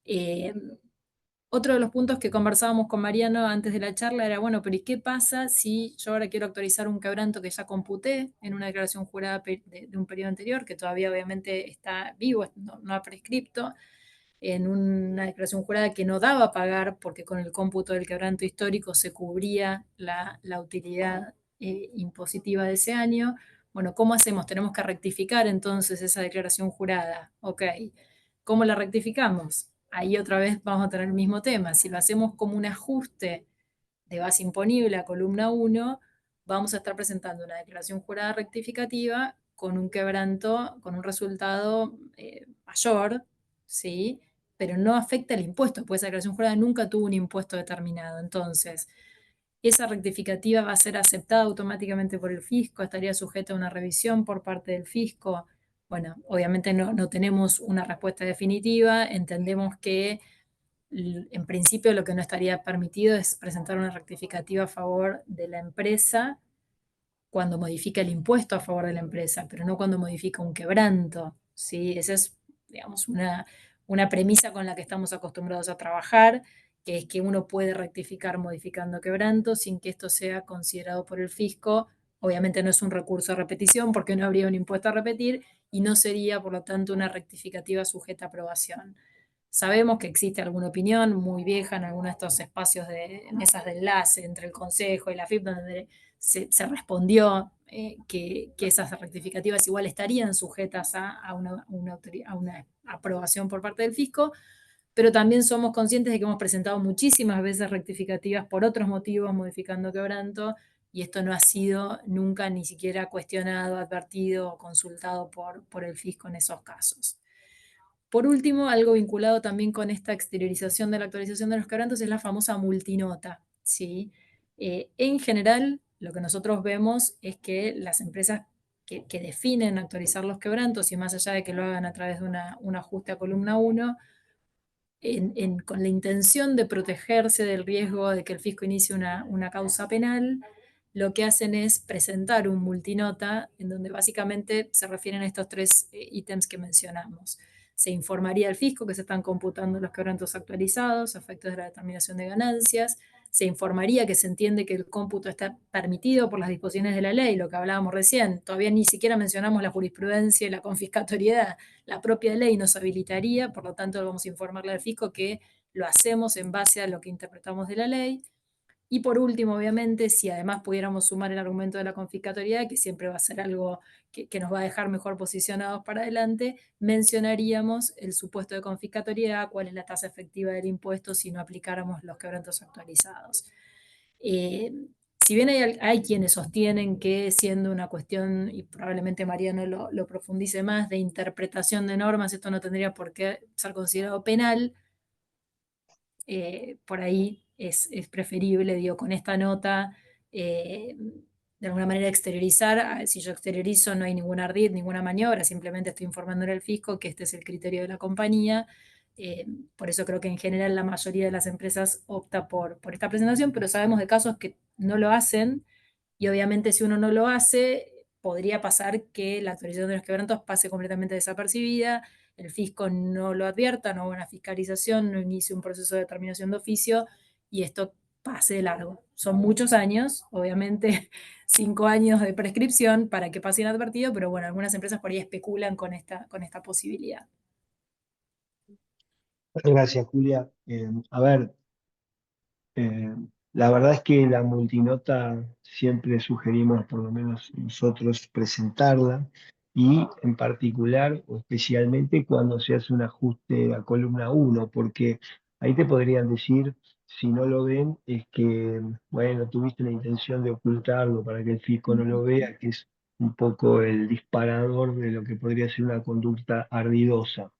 E: Eh, Otro de los puntos que conversábamos con Mariano antes de la charla era, bueno, pero ¿y qué pasa si yo ahora quiero actualizar un quebranto que ya computé en una declaración jurada de un periodo anterior, que todavía obviamente está vivo, no ha prescripto, en una declaración jurada que no daba a pagar porque con el cómputo del quebranto histórico se cubría la utilidad impositiva de ese año? Bueno, ¿cómo hacemos? Tenemos que rectificar entonces esa declaración jurada. Ok, ¿cómo la rectificamos? Ahí otra vez vamos a tener el mismo tema. Si lo hacemos como un ajuste de base imponible a columna 1, vamos a estar presentando una declaración jurada rectificativa con un quebranto, con un resultado mayor, ¿sí? Pero no afecta el impuesto, pues esa declaración jurada nunca tuvo un impuesto determinado. Entonces, esa rectificativa va a ser aceptada automáticamente por el fisco, estaría sujeta a una revisión por parte del fisco. Bueno, obviamente no tenemos una respuesta definitiva, entendemos que en principio lo que no estaría permitido es presentar una rectificativa a favor de la empresa cuando modifica el impuesto a favor de la empresa, pero no cuando modifica un quebranto, ¿sí? Esa es, digamos, una premisa con la que estamos acostumbrados a trabajar, que es que uno puede rectificar modificando quebranto sin que esto sea considerado por el fisco. Obviamente no es un recurso a repetición porque no habría un impuesto a repetir y no sería, por lo tanto, una rectificativa sujeta a aprobación. Sabemos que existe alguna opinión muy vieja en algunos de estos espacios de mesas de enlace entre el Consejo y la FIP, donde se respondió que esas rectificativas igual estarían sujetas a una aprobación por parte del fisco, pero también somos conscientes de que hemos presentado muchísimas veces rectificativas por otros motivos, modificando quebranto, y esto no ha sido nunca ni siquiera cuestionado, advertido o consultado por el fisco en esos casos. Por último, algo vinculado también con esta exteriorización de la actualización de los quebrantos es la famosa multinota, ¿sí? En general, lo que nosotros vemos es que las empresas que definen actualizar los quebrantos, y más allá de que lo hagan a través de un ajuste a columna 1, con la intención de protegerse del riesgo de que el fisco inicie una causa penal, lo que hacen es presentar un multinota en donde básicamente se refieren a estos tres ítems que mencionamos. Se informaría al fisco que se están computando los quebrantos actualizados a efectos de la determinación de ganancias. Se informaría que se entiende que el cómputo está permitido por las disposiciones de la ley, lo que hablábamos recién. Todavía ni siquiera mencionamos la jurisprudencia y la confiscatoriedad. La propia ley nos habilitaría, por lo tanto vamos a informarle al fisco que lo hacemos en base a lo que interpretamos de la ley. Y por último, obviamente, si además pudiéramos sumar el argumento de la confiscatoriedad, que siempre va a ser algo que nos va a dejar mejor posicionados para adelante, mencionaríamos el supuesto de confiscatoriedad, cuál es la tasa efectiva del impuesto si no aplicáramos los quebrantos actualizados. Eh, si bien hay quienes sostienen que siendo una cuestión, y probablemente Mariano lo profundice más, de interpretación de normas, esto no tendría por qué ser considerado penal, por ahí es preferible, digo, con esta nota, de alguna manera exteriorizar. Si yo exteriorizo no hay ningún ardid, ninguna maniobra, simplemente estoy informando al fisco que este es el criterio de la compañía. Por eso creo que en general la mayoría de las empresas opta por esta presentación, pero sabemos de casos que no lo hacen y obviamente si uno no lo hace, podría pasar que la actualización de los quebrantos pase completamente desapercibida, el fisco no lo advierta, no haga una fiscalización, no inicie un proceso de determinación de oficio y esto pase de largo. Son muchos años, obviamente 5 años de prescripción para que pase inadvertido, pero bueno, algunas empresas por ahí especulan con esta posibilidad.
D: Gracias, Julia. A ver, Eh, la verdad es que la multinota siempre sugerimos, por lo menos nosotros, presentarla y en particular o especialmente cuando se hace un ajuste a columna 1, porque ahí te podrían decir, si no lo ven, es que, bueno, tuviste la intención de ocultarlo para que el fisco no lo vea, que es un poco el disparador de lo que podría ser una conducta ardidosa.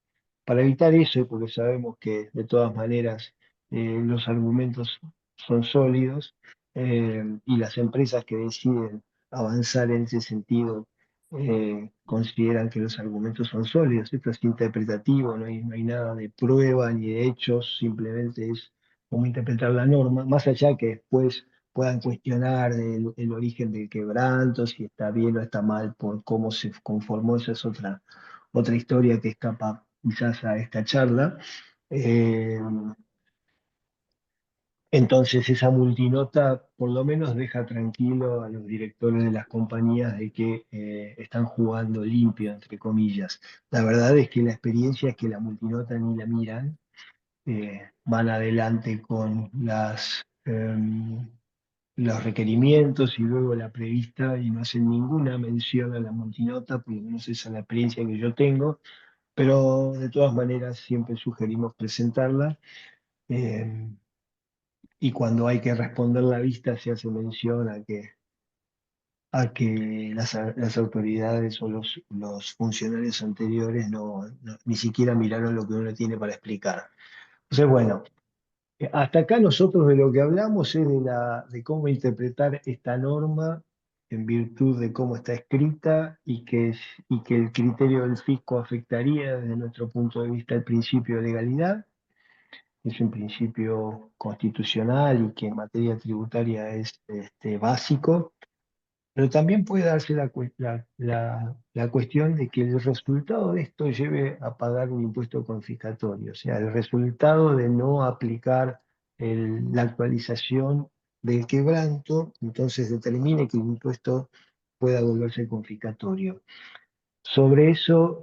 D: Para evitar eso, porque sabemos que de todas maneras los argumentos son sólidos y las empresas que deciden avanzar en ese sentido consideran que los argumentos son sólidos. Esto es interpretativo, no hay nada de prueba ni de hechos, simplemente es cómo interpretar la norma, más allá que después puedan cuestionar el origen del quebranto, si está bien o está mal por cómo se conformó, esa es otra historia que escapa quizás a esta charla. Eh, entonces esa multinota por lo menos deja tranquilo a los directores de las compañías de que están jugando limpio, entre comillas. La verdad es que la experiencia es que la multinota ni la miran, van adelante con los requerimientos y luego la prevista y no hacen ninguna mención a la multinota, por lo menos esa es la experiencia que yo tengo, pero de todas maneras siempre sugerimos presentarla. eh, y cuando hay que responder la vista se hace mención a que las autoridades o los funcionarios anteriores ni siquiera miraron lo que uno tiene para explicar. Entonces, bueno, hasta acá nosotros de lo que hablamos es de cómo interpretar esta norma en virtud de cómo está escrita y que el criterio del fisco afectaría desde nuestro punto de vista el principio de legalidad. Es un principio constitucional y que en materia tributaria es básico, pero también puede darse la cuestión de que el resultado de esto lleve a pagar un impuesto confiscatorio, o sea, el resultado de no aplicar la actualización del quebranto, entonces determine que el impuesto pueda volverse confiscatorio. Sobre eso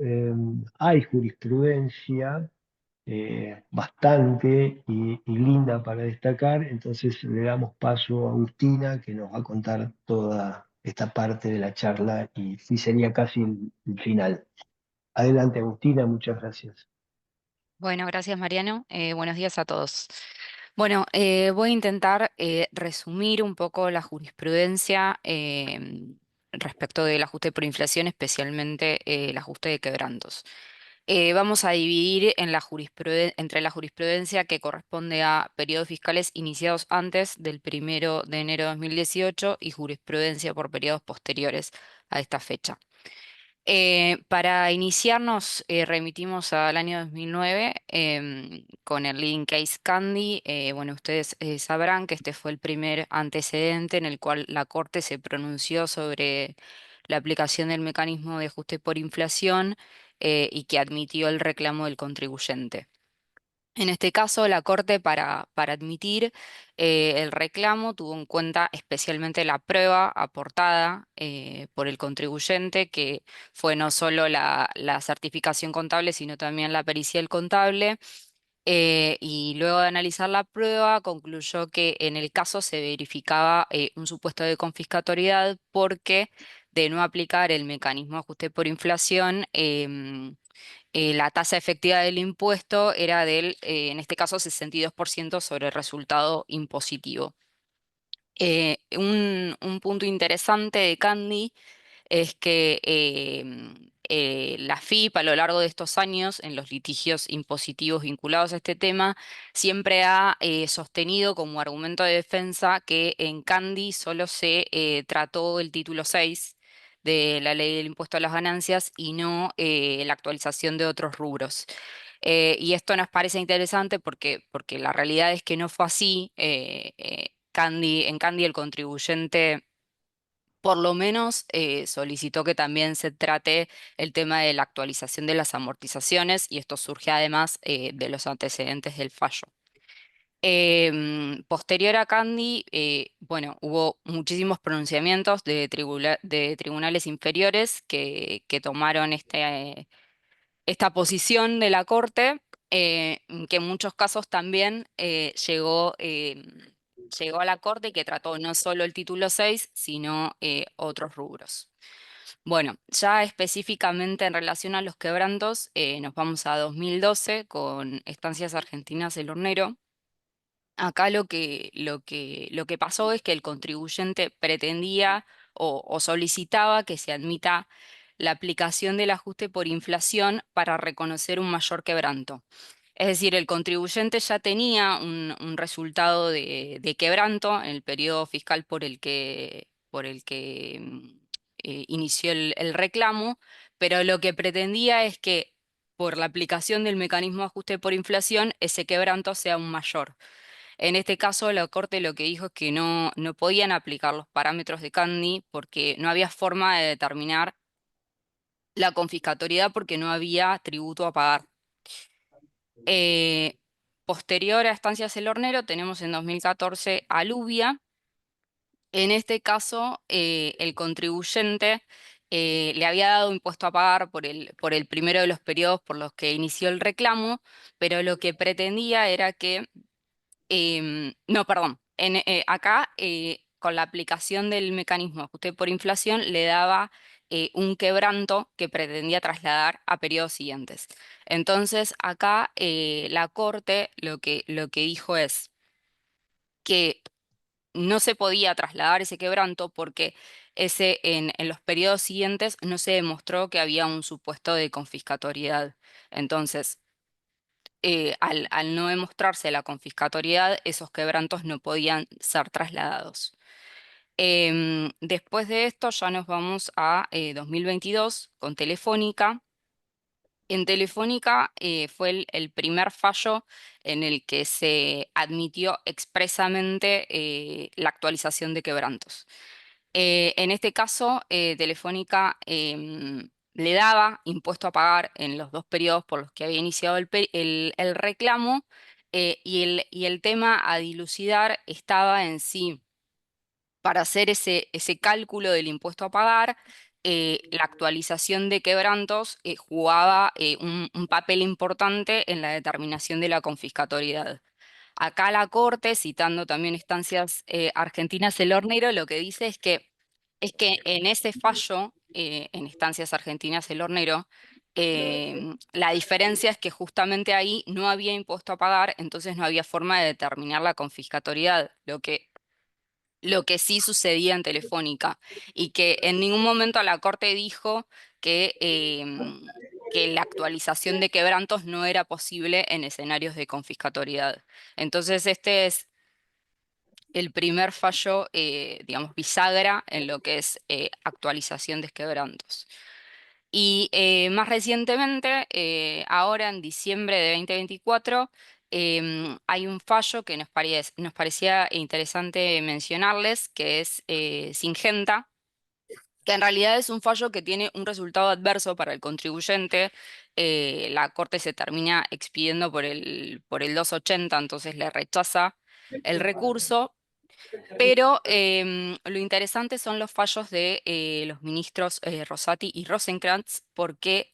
D: hay jurisprudencia bastante y linda para destacar, entonces le damos paso a Agustina que nos va a contar toda esta parte de la charla y sería casi el final. Adelante Agustina, muchas gracias.
F: Bueno, gracias Mariano. Buenos días a todos. Bueno, voy a intentar resumir un poco la jurisprudencia respecto del ajuste por inflación, especialmente el ajuste de quebrantos. Vamos a dividir en entre la jurisprudencia que corresponde a periodos fiscales iniciados antes del 1 de enero de 2018 y jurisprudencia por periodos posteriores a esta fecha. Para iniciarnos, remitimos al año 2009 con el leading case Candy. Bueno, ustedes sabrán que este fue el primer antecedente en el cual la Corte se pronunció sobre la aplicación del mecanismo de ajuste por inflación y que admitió el reclamo del contribuyente. En este caso, la Corte, para admitir el reclamo, tuvo en cuenta especialmente la prueba aportada por el contribuyente, que fue no solo la certificación contable, sino también la pericial contable. Y luego de analizar la prueba, concluyó que en el caso se verificaba un supuesto de confiscatoriedad porque de no aplicar el mecanismo de ajuste por inflación, la tasa efectiva del impuesto era en este caso, 62% sobre el resultado impositivo. Un punto interesante de Candy es que la FIP a lo largo de estos años, en los litigios impositivos vinculados a este tema, siempre ha sostenido como argumento de defensa que en Candy solo se trató el título 6 de la ley del impuesto a las ganancias y no la actualización de otros rubros. Y esto nos parece interesante porque la realidad es que no fue así. En Candy el contribuyente por lo menos solicitó que también se trate el tema de la actualización de las amortizaciones y esto surge además de los antecedentes del fallo. Posterior a Candy, bueno, hubo muchísimos pronunciamientos de tribunales inferiores que tomaron esta posición de la Corte, que en muchos casos también llegó a la Corte y que trató no solo el título 6, sino otros rubros. Bueno, ya específicamente en relación a los quebrantos, nos vamos a 2012 con Estancias Argentinas El Hornero. Acá lo que pasó es que el contribuyente pretendía o solicitaba que se admita la aplicación del ajuste por inflación para reconocer un mayor quebranto. Es decir, el contribuyente ya tenía un resultado de quebranto en el periodo fiscal por el que inició el reclamo, pero lo que pretendía es que por la aplicación del mecanismo de ajuste por inflación, ese quebranto sea un mayor. En este caso, la Corte lo que dijo es que no podían aplicar los parámetros de Candy porque no había forma de determinar la confiscatoriedad porque no había tributo a pagar. Posterior a Estancias El Hornero tenemos en 2014 Alubia. En este caso, el contribuyente le había dado impuesto a pagar por el primero de los periodos por los que inició el reclamo, pero lo que pretendía era que, no, perdón, acá con la aplicación del mecanismo de ajuste por inflación le daba un quebranto que pretendía trasladar a periodos siguientes. Entonces, acá la Corte lo que dijo es que no se podía trasladar ese quebranto porque en los periodos siguientes no se demostró que había un supuesto de confiscatoriedad. Entonces, al no demostrarse la confiscatoriedad, esos quebrantos no podían ser trasladados. Después de esto ya nos vamos a 2022 con Telefónica. En Telefónica fue el primer fallo en el que se admitió expresamente la actualización de quebrantos. En este caso, Telefónica le daba impuesto a pagar en los dos periodos por los que había iniciado el reclamo, y el tema a dilucidar estaba en sí para hacer ese cálculo del impuesto a pagar. La actualización de quebrantos jugaba un papel importante en la determinación de la confiscatoriedad. Acá la Corte, citando también Estancias Argentinas El Hornero, lo que dice es que en ese fallo, en Estancias Argentinas El Hornero, la diferencia es que justamente ahí no había impuesto a pagar, entonces no había forma de determinar la confiscatoriedad, lo que sí sucedía en Telefónica, y que en ningún momento la Corte dijo que la actualización de quebrantos no era posible en escenarios de confiscatoriedad. Entonces, este es el primer fallo, digamos, bisagra en lo que es actualización de quebrantos. Y más recientemente, ahora en diciembre de 2024, hay un fallo que nos parecía interesante mencionarles, que es Singenta, que en realidad es un fallo que tiene un resultado adverso para el contribuyente. La Corte se termina expidiendo por el 280, entonces le rechaza el recurso. Pero lo interesante son los fallos de los ministros Rosati y Rosenkrantz, porque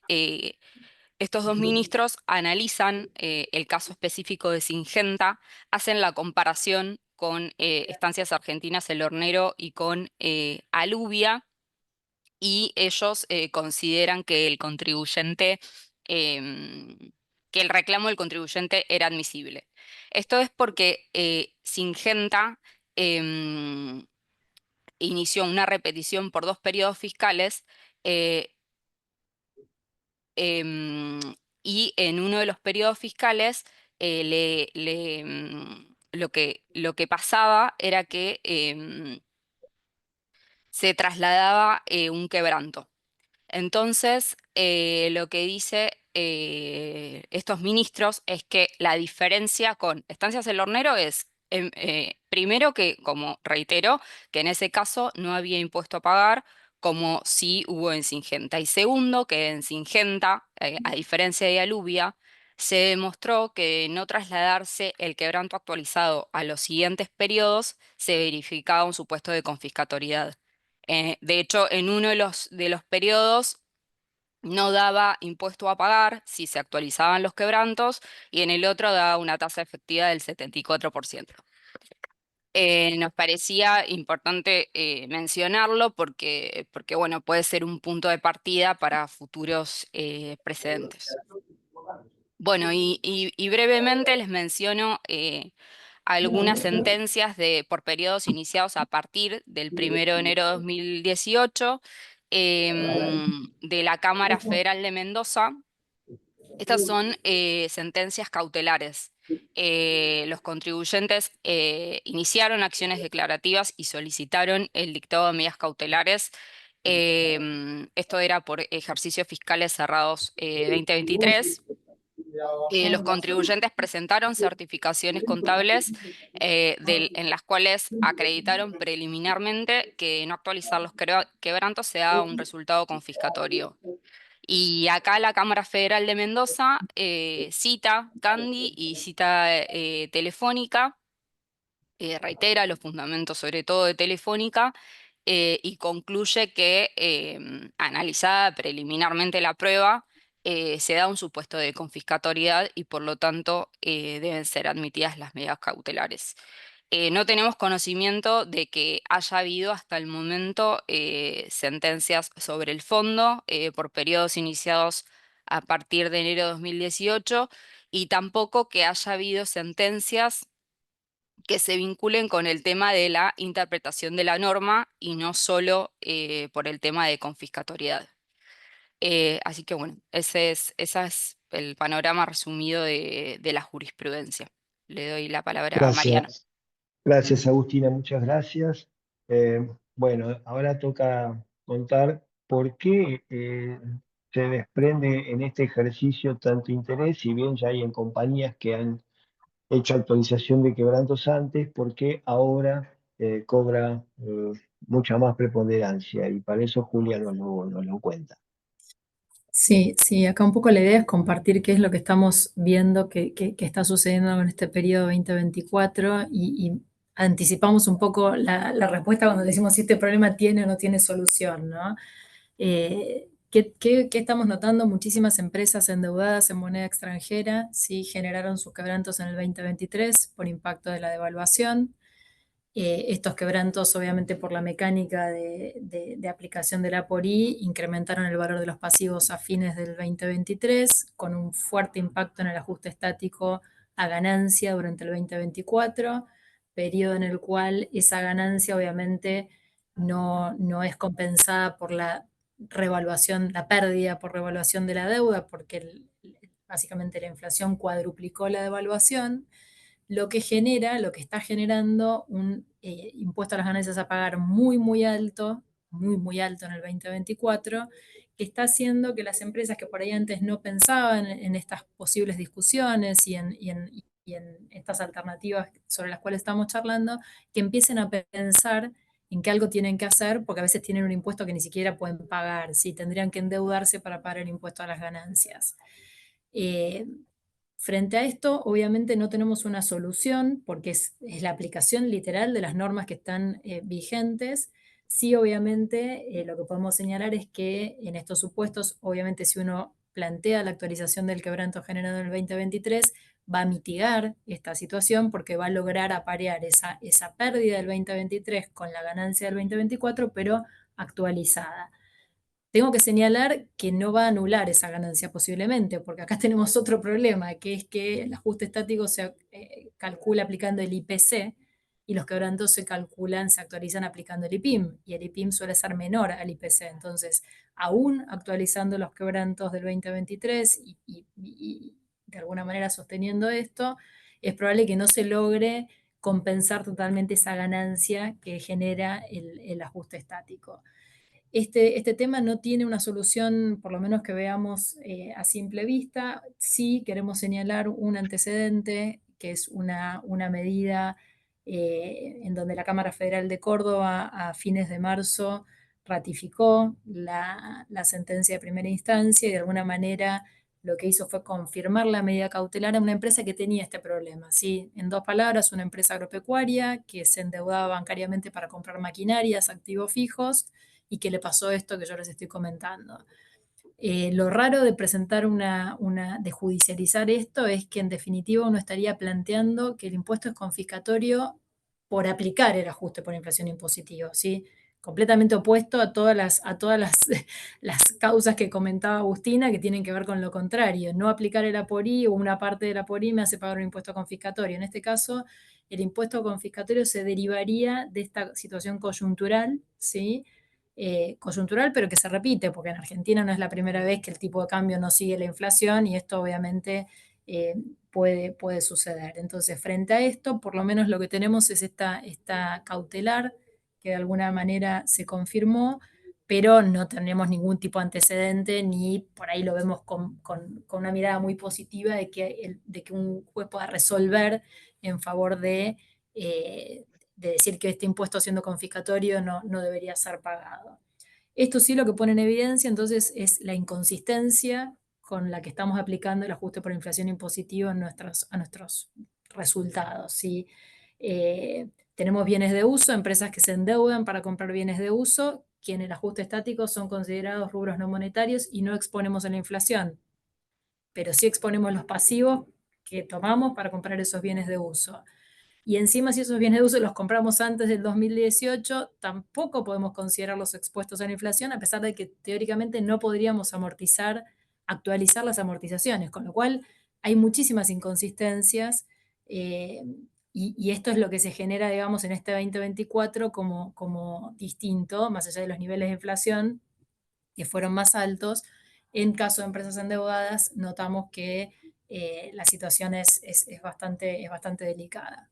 F: estos dos ministros analizan el caso específico de Singenta, hacen la comparación con Estancias Argentinas El Hornero y con Alubia, y ellos consideran que que el reclamo del contribuyente era admisible. Esto es porque Singenta em, inició una repetición por dos periodos fiscales, eh, em, y en uno de los periodos fiscales lo que pasaba era que se trasladaba un quebranto. Entonces, lo que dice estos ministros es que la diferencia con Estancias El Hornero es, primero que, como reitero, que en ese caso no había impuesto a pagar, como sí hubo en Singenta. Y segundo, que en Singenta, a diferencia de Alubia, se demostró que de no trasladarse el quebranto actualizado a los siguientes periodos, se verificaba un supuesto de confiscatoriedad. De hecho, en uno de los periodos no daba impuesto a pagar si se actualizaban los quebrantos, y en el otro daba una tasa efectiva del 74%. Nos parecía importante mencionarlo porque, bueno, puede ser un punto de partida para futuros precedentes. Bueno, y brevemente les menciono algunas sentencias por periodos iniciados a partir del 1 de enero de 2018, de la Cámara Federal de Mendoza. Estas son sentencias cautelares. Los contribuyentes iniciaron acciones declarativas y solicitaron el dictado de medidas cautelares. Esto era por ejercicios fiscales cerrados 2023. Los contribuyentes presentaron certificaciones contables en las cuales acreditaron preliminarmente que no actualizar los quebrantos se da un resultado confiscatorio. Y acá la Cámara Federal de Mendoza cita Candy y cita Telefónica, reitera los fundamentos sobre todo de Telefónica, y concluye que analizada preliminarmente la prueba, se da un supuesto de confiscatoriedad y por lo tanto deben ser admitidas las medidas cautelares. No tenemos conocimiento de que haya habido hasta el momento sentencias sobre el fondo por periodos iniciados a partir de enero de 2018 y tampoco que haya habido sentencias que se vinculen con el tema de la interpretación de la norma y no solo por el tema de confiscatoriedad. Así que bueno, ese es el panorama resumido de la jurisprudencia. Le doy la palabra a Mariano.
D: Gracias. Gracias, Agustina, muchas gracias. Bueno, ahora toca contar por qué se desprende en este ejercicio tanto interés, si bien ya hay en compañías que han hecho actualización de quebrantos antes, por qué ahora cobra mucha más preponderancia. Y para eso Julia nos lo cuenta.
E: Sí, sí, acá un poco la idea es compartir qué es lo que estamos viendo que está sucediendo en este periodo 2024 y anticipamos un poco la respuesta cuando decimos si este problema tiene o no tiene solución, ¿no? ¿Qué estamos notando? Muchísimas empresas endeudadas en moneda extranjera, sí, generaron sus quebrantos en el 2023 por impacto de la devaluación. Estos quebrantos, obviamente por la mecánica de aplicación del APORI, incrementaron el valor de los pasivos a fines del 2023, con un fuerte impacto en el ajuste estático a ganancia durante el 2024, periodo en el cual esa ganancia obviamente no es compensada por la revaluación, la pérdida por revaluación de la deuda, porque básicamente la inflación cuadruplicó la devaluación, lo que genera, lo que está generando un impuesto a las ganancias a pagar muy, muy alto en el 2024, que está haciendo que las empresas que por ahí antes no pensaban en estas posibles discusiones y en estas alternativas sobre las cuales estamos charlando, que empiecen a pensar en que algo tienen que hacer, porque a veces tienen un impuesto que ni siquiera pueden pagar, ¿sí? Tendrían que endeudarse para pagar el impuesto a las ganancias. Eh, Frente a esto, obviamente no tenemos una solución porque es la aplicación literal de las normas que están vigentes. Sí, obviamente, lo que podemos señalar es que en estos supuestos, obviamente, si uno plantea la actualización del quebranto generado en el 2023, va a mitigar esta situación porque va a lograr aparear esa pérdida del 2023 con la ganancia del 2024, pero actualizada. Tengo que señalar que no va a anular esa ganancia posiblemente, porque acá tenemos otro problema, que es que el ajuste estático se calcula aplicando el IPC y los quebrantos se calculan, se actualizan aplicando el IPIM, y el IPIM suele ser menor al IPC. Entonces, aún actualizando los quebrantos del 2023 y de alguna manera sosteniendo esto, es probable que no se logre compensar totalmente esa ganancia que genera el ajuste estático. Este tema no tiene una solución, por lo menos que veamos a simple vista. Sí queremos señalar un antecedente, que es una medida en donde la Cámara Federal de Córdoba a fines de marzo ratificó la sentencia de primera instancia y de alguna manera lo que hizo fue confirmar la medida cautelar a una empresa que tenía este problema. ¿Sí? En dos palabras, una empresa agropecuaria que se endeudaba bancariamente para comprar maquinarias, activos fijos, y que le pasó esto que yo les estoy comentando. Lo raro de presentar de judicializar esto es que en definitiva uno estaría planteando que el impuesto es confiscatorio por aplicar el ajuste por inflación impositivo, ¿sí? Completamente opuesto a las causas que comentaba Agustina, que tienen que ver con lo contrario. No aplicar el APORI o una parte del APORI me hace pagar un impuesto confiscatorio. En este caso, el impuesto confiscatorio se derivaría de esta situación coyuntural, ¿sí? Coyuntural, pero que se repite, porque en Argentina no es la primera vez que el tipo de cambio no sigue la inflación y esto obviamente puede suceder. Entonces, frente a esto, por lo menos lo que tenemos es esta cautelar que de alguna manera se confirmó, pero no tenemos ningún tipo de antecedente, ni por ahí lo vemos con una mirada muy positiva de que un juez pueda resolver en favor de decir que este impuesto siendo confiscatorio no debería ser pagado. Esto sí lo que pone en evidencia entonces es la inconsistencia con la que estamos aplicando el ajuste por inflación impositivo a nuestros resultados. ¿Sí? Tenemos bienes de uso, empresas que se endeudan para comprar bienes de uso, que en el ajuste estático son considerados rubros no monetarios y no exponemos a la inflación, pero sí exponemos los pasivos que tomamos para comprar esos bienes de uso. Y encima, si esos bienes de uso los compramos antes del 2018, tampoco podemos considerarlos expuestos a la inflación, a pesar de que teóricamente no podríamos actualizar las amortizaciones, con lo cual hay muchísimas inconsistencias, y esto es lo que se genera, digamos, en este 2024 como distinto, más allá de los niveles de inflación que fueron más altos. En caso de empresas endeudadas, notamos que la situación es bastante delicada.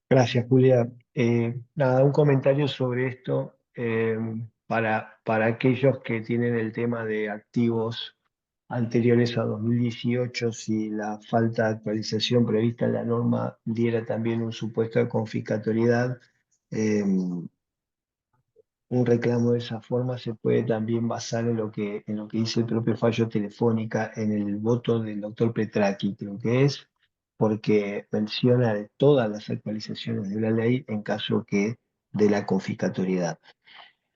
D: Gracias, Julia. Nada, un comentario sobre esto para aquellos que tienen el tema de activos anteriores a 2018, si la falta de actualización prevista en la norma diera también un supuesto de confiscatoriedad. Un reclamo de esa forma se puede también basar en lo que dice el propio fallo Telefónica, en el voto del doctor Petracchi, creo que es, porque menciona de todas las actualizaciones de la ley en caso que de la confiscatoriedad.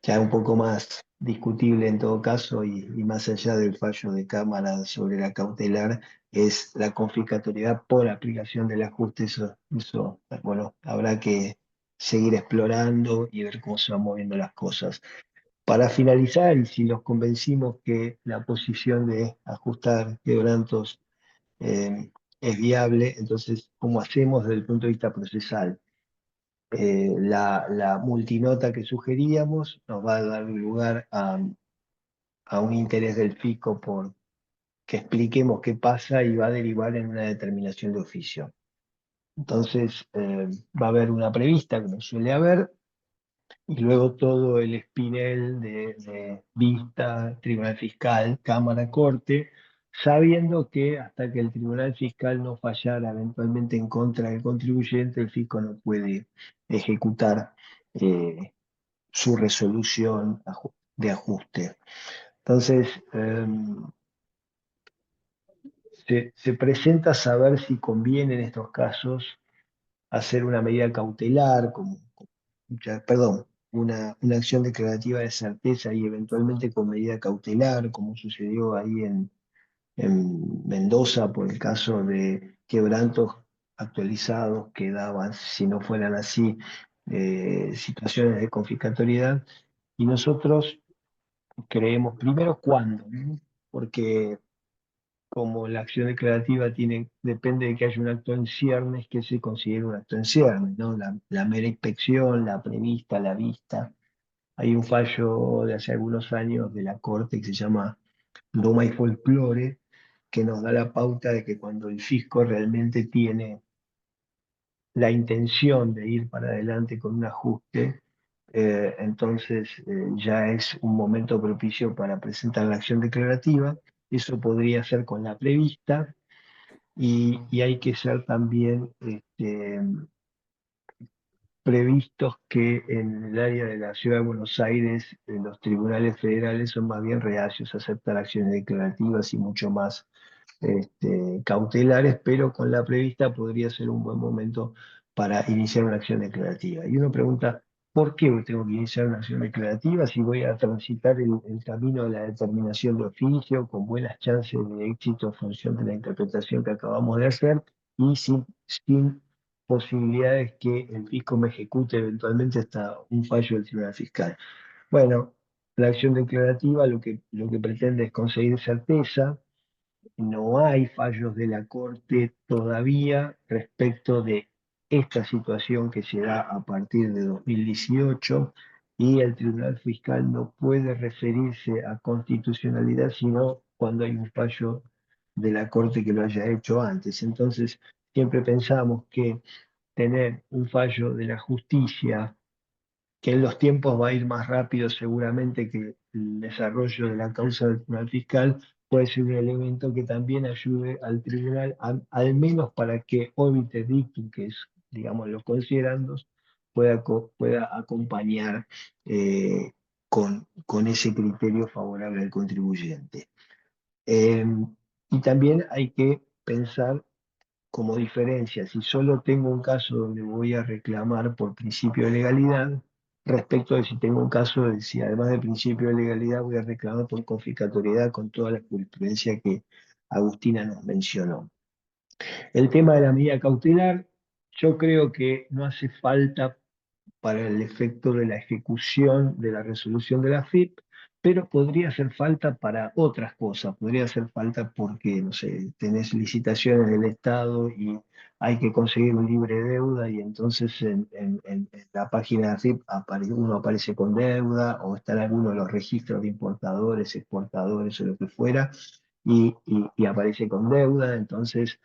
D: Ya un poco más discutible en todo caso y más allá del fallo de Cámara sobre la cautelar, es la confiscatoriedad por aplicación del ajuste. Eso, bueno, habrá que seguir explorando y ver cómo se van moviendo las cosas. Para finalizar, y si los convencimos que la posición de ajustar quebrantos es viable, entonces, ¿cómo hacemos desde el punto de vista procesal? La multinota que sugeríamos nos va a dar lugar a un interés del fisco por que expliquemos qué pasa y va a derivar en una determinación de oficio. Entonces, va a haber una prevista, como suele haber, y luego todo el espinel de vista, tribunal fiscal, cámara, corte, sabiendo que hasta que el tribunal fiscal no fallara eventualmente en contra del contribuyente, el fisco no puede ejecutar eh, su resolución de ajuste. Entonces, se presenta saber si conviene en estos casos hacer una medida cautelar, perdón, una acción declarativa de certeza y eventualmente con medida cautelar, como sucedió ahí en Mendoza por el caso de quebrantos actualizados que daban, si no fueran así, situaciones de confiscatoriedad. Y nosotros creemos primero cuándo, ¿no? Porque como la acción declarativa depende de que haya un acto en ciernes, que se considera un acto en ciernes, ¿no? La mera inspección, la prevista, la vista. Hay un fallo de hace algunos años de la Corte que se llama Doma y Folklore, que nos da la pauta de que cuando el fisco realmente tiene la intención de ir para adelante con un ajuste, entonces ya es un momento propicio para presentar la acción declarativa. Eso podría ser con la prevista y hay que ser también previstos que en el área de la Ciudad de Buenos Aires los tribunales federales son más bien reacios a aceptar acciones declarativas y mucho más cautelares, pero con la prevista podría ser un buen momento para iniciar una acción declarativa. Y uno pregunta, ¿por qué tengo que iniciar una acción declarativa si voy a transitar el camino de la determinación de oficio con buenas chances de éxito en función de la interpretación que acabamos de hacer y sin posibilidades que el fisco me ejecute eventualmente hasta un fallo del tribunal fiscal? Bueno, la acción declarativa lo que pretende es conseguir certeza. No hay fallos de la Corte todavía respecto de esta situación que se da a partir de 2018 y el Tribunal Fiscal no puede referirse a constitucionalidad sino cuando hay un fallo de la Corte que lo haya hecho antes. Entonces, siempre pensamos que tener un fallo de la justicia que en los tiempos va a ir más rápido seguramente que el desarrollo de la causa del tribunal fiscal, puede ser un elemento que también ayude al tribunal, al menos para que obite dictum, que es, digamos, los considerandos, pueda acompañar con ese criterio favorable al contribuyente. Y también hay que pensar como diferencia, si solo tengo un caso donde voy a reclamar por principio de legalidad, respecto de si tengo un caso de si además del principio de legalidad voy a reclamar por confiscatoriedad con toda la jurisprudencia que Agustina nos mencionó. El tema de la medida cautelar, yo creo que no hace falta para el efecto de la ejecución de la resolución de la FIP, pero podría hacer falta para otras cosas. Podría hacer falta porque, no sé, tenés licitaciones del Estado y hay que conseguir un libre deuda y entonces en la página de la FIP uno aparece con deuda o está en alguno de los registros de importadores, exportadores o lo que fuera y aparece con deuda. Entonces,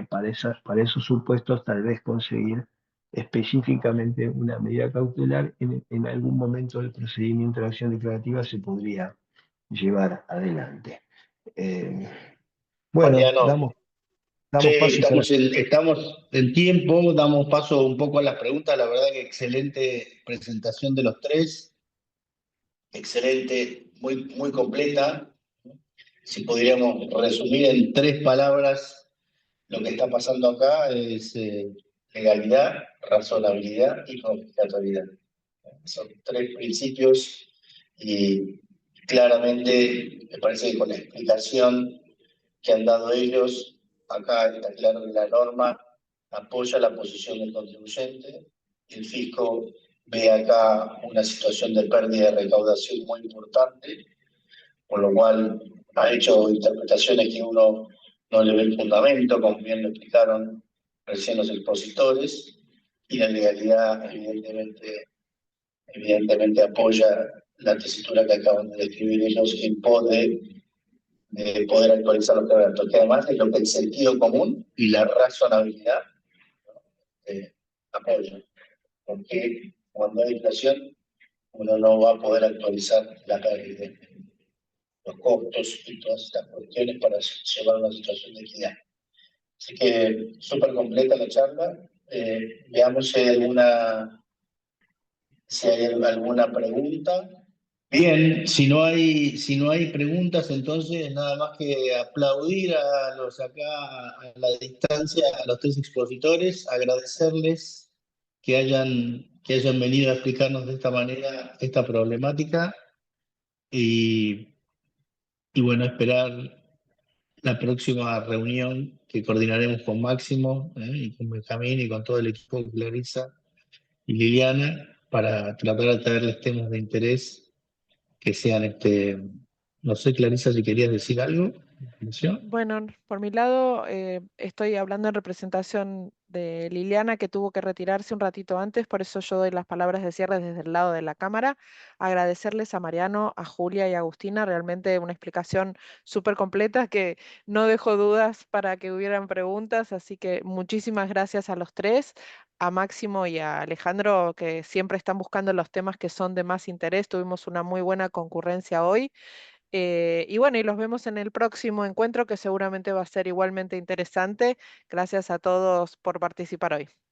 D: para esos supuestos tal vez conseguir específicamente una medida cautelar en algún momento del procedimiento de acción declarativa se podría llevar adelante. Bueno,
B: Mariano, sí,
D: damos paso para...
B: estamos en tiempo, damos paso un poco a las preguntas. La verdad que excelente presentación de los tres, excelente, muy completa. Si podríamos resumir en 3 palabras lo que está pasando acá es legalidad, razonabilidad y confiscatoriedad. Son 3 principios y claramente me parece que con la explicación que han dado ellos, acá está claro que la norma apoya la posición del contribuyente, el fisco ve acá una situación de pérdida de recaudación muy importante, por lo cual ha hecho interpretaciones que uno no le ve el fundamento, como bien lo explicaron recién los expositores, y la legalidad evidentemente apoya la tesitura que acaban de describir ellos en pos de poder actualizar los créditos, que además es lo que el sentido común y la razonabilidad apoyan, porque cuando hay inflación uno no va a poder actualizar la pérdida, los costos y todas estas cuestiones para llevar una situación de equidad. Así que súper completa la charla. Veamos si hay alguna pregunta. Bien, si no hay preguntas, entonces nada más que aplaudir a los acá a la distancia, a los 3 expositores, agradecerles que hayan venido a explicarnos de esta manera esta problemática y, y bueno, esperar la próxima reunión que coordinaremos con Máximo y con Benjamín y con todo el equipo de Clarisa y Liliana para tratar de traerles temas de interés que sean no sé, Clarisa, si querías decir algo. ¿Atención?
G: Bueno, por mi lado, estoy hablando en representación de Liliana, que tuvo que retirarse un ratito antes, por eso yo doy las palabras de cierre desde el lado de la cámara. Agradecerles a Mariano, a Julia y a Agustina, realmente una explicación súper completa que no dejó dudas para que hubieran preguntas, así que muchísimas gracias a los tres, a Máximo y a Alejandro, que siempre están buscando los temas que son de más interés. Tuvimos una muy buena concurrencia hoy. Y bueno, y los vemos en el próximo encuentro que seguramente va a ser igualmente interesante. Gracias a todos por participar hoy.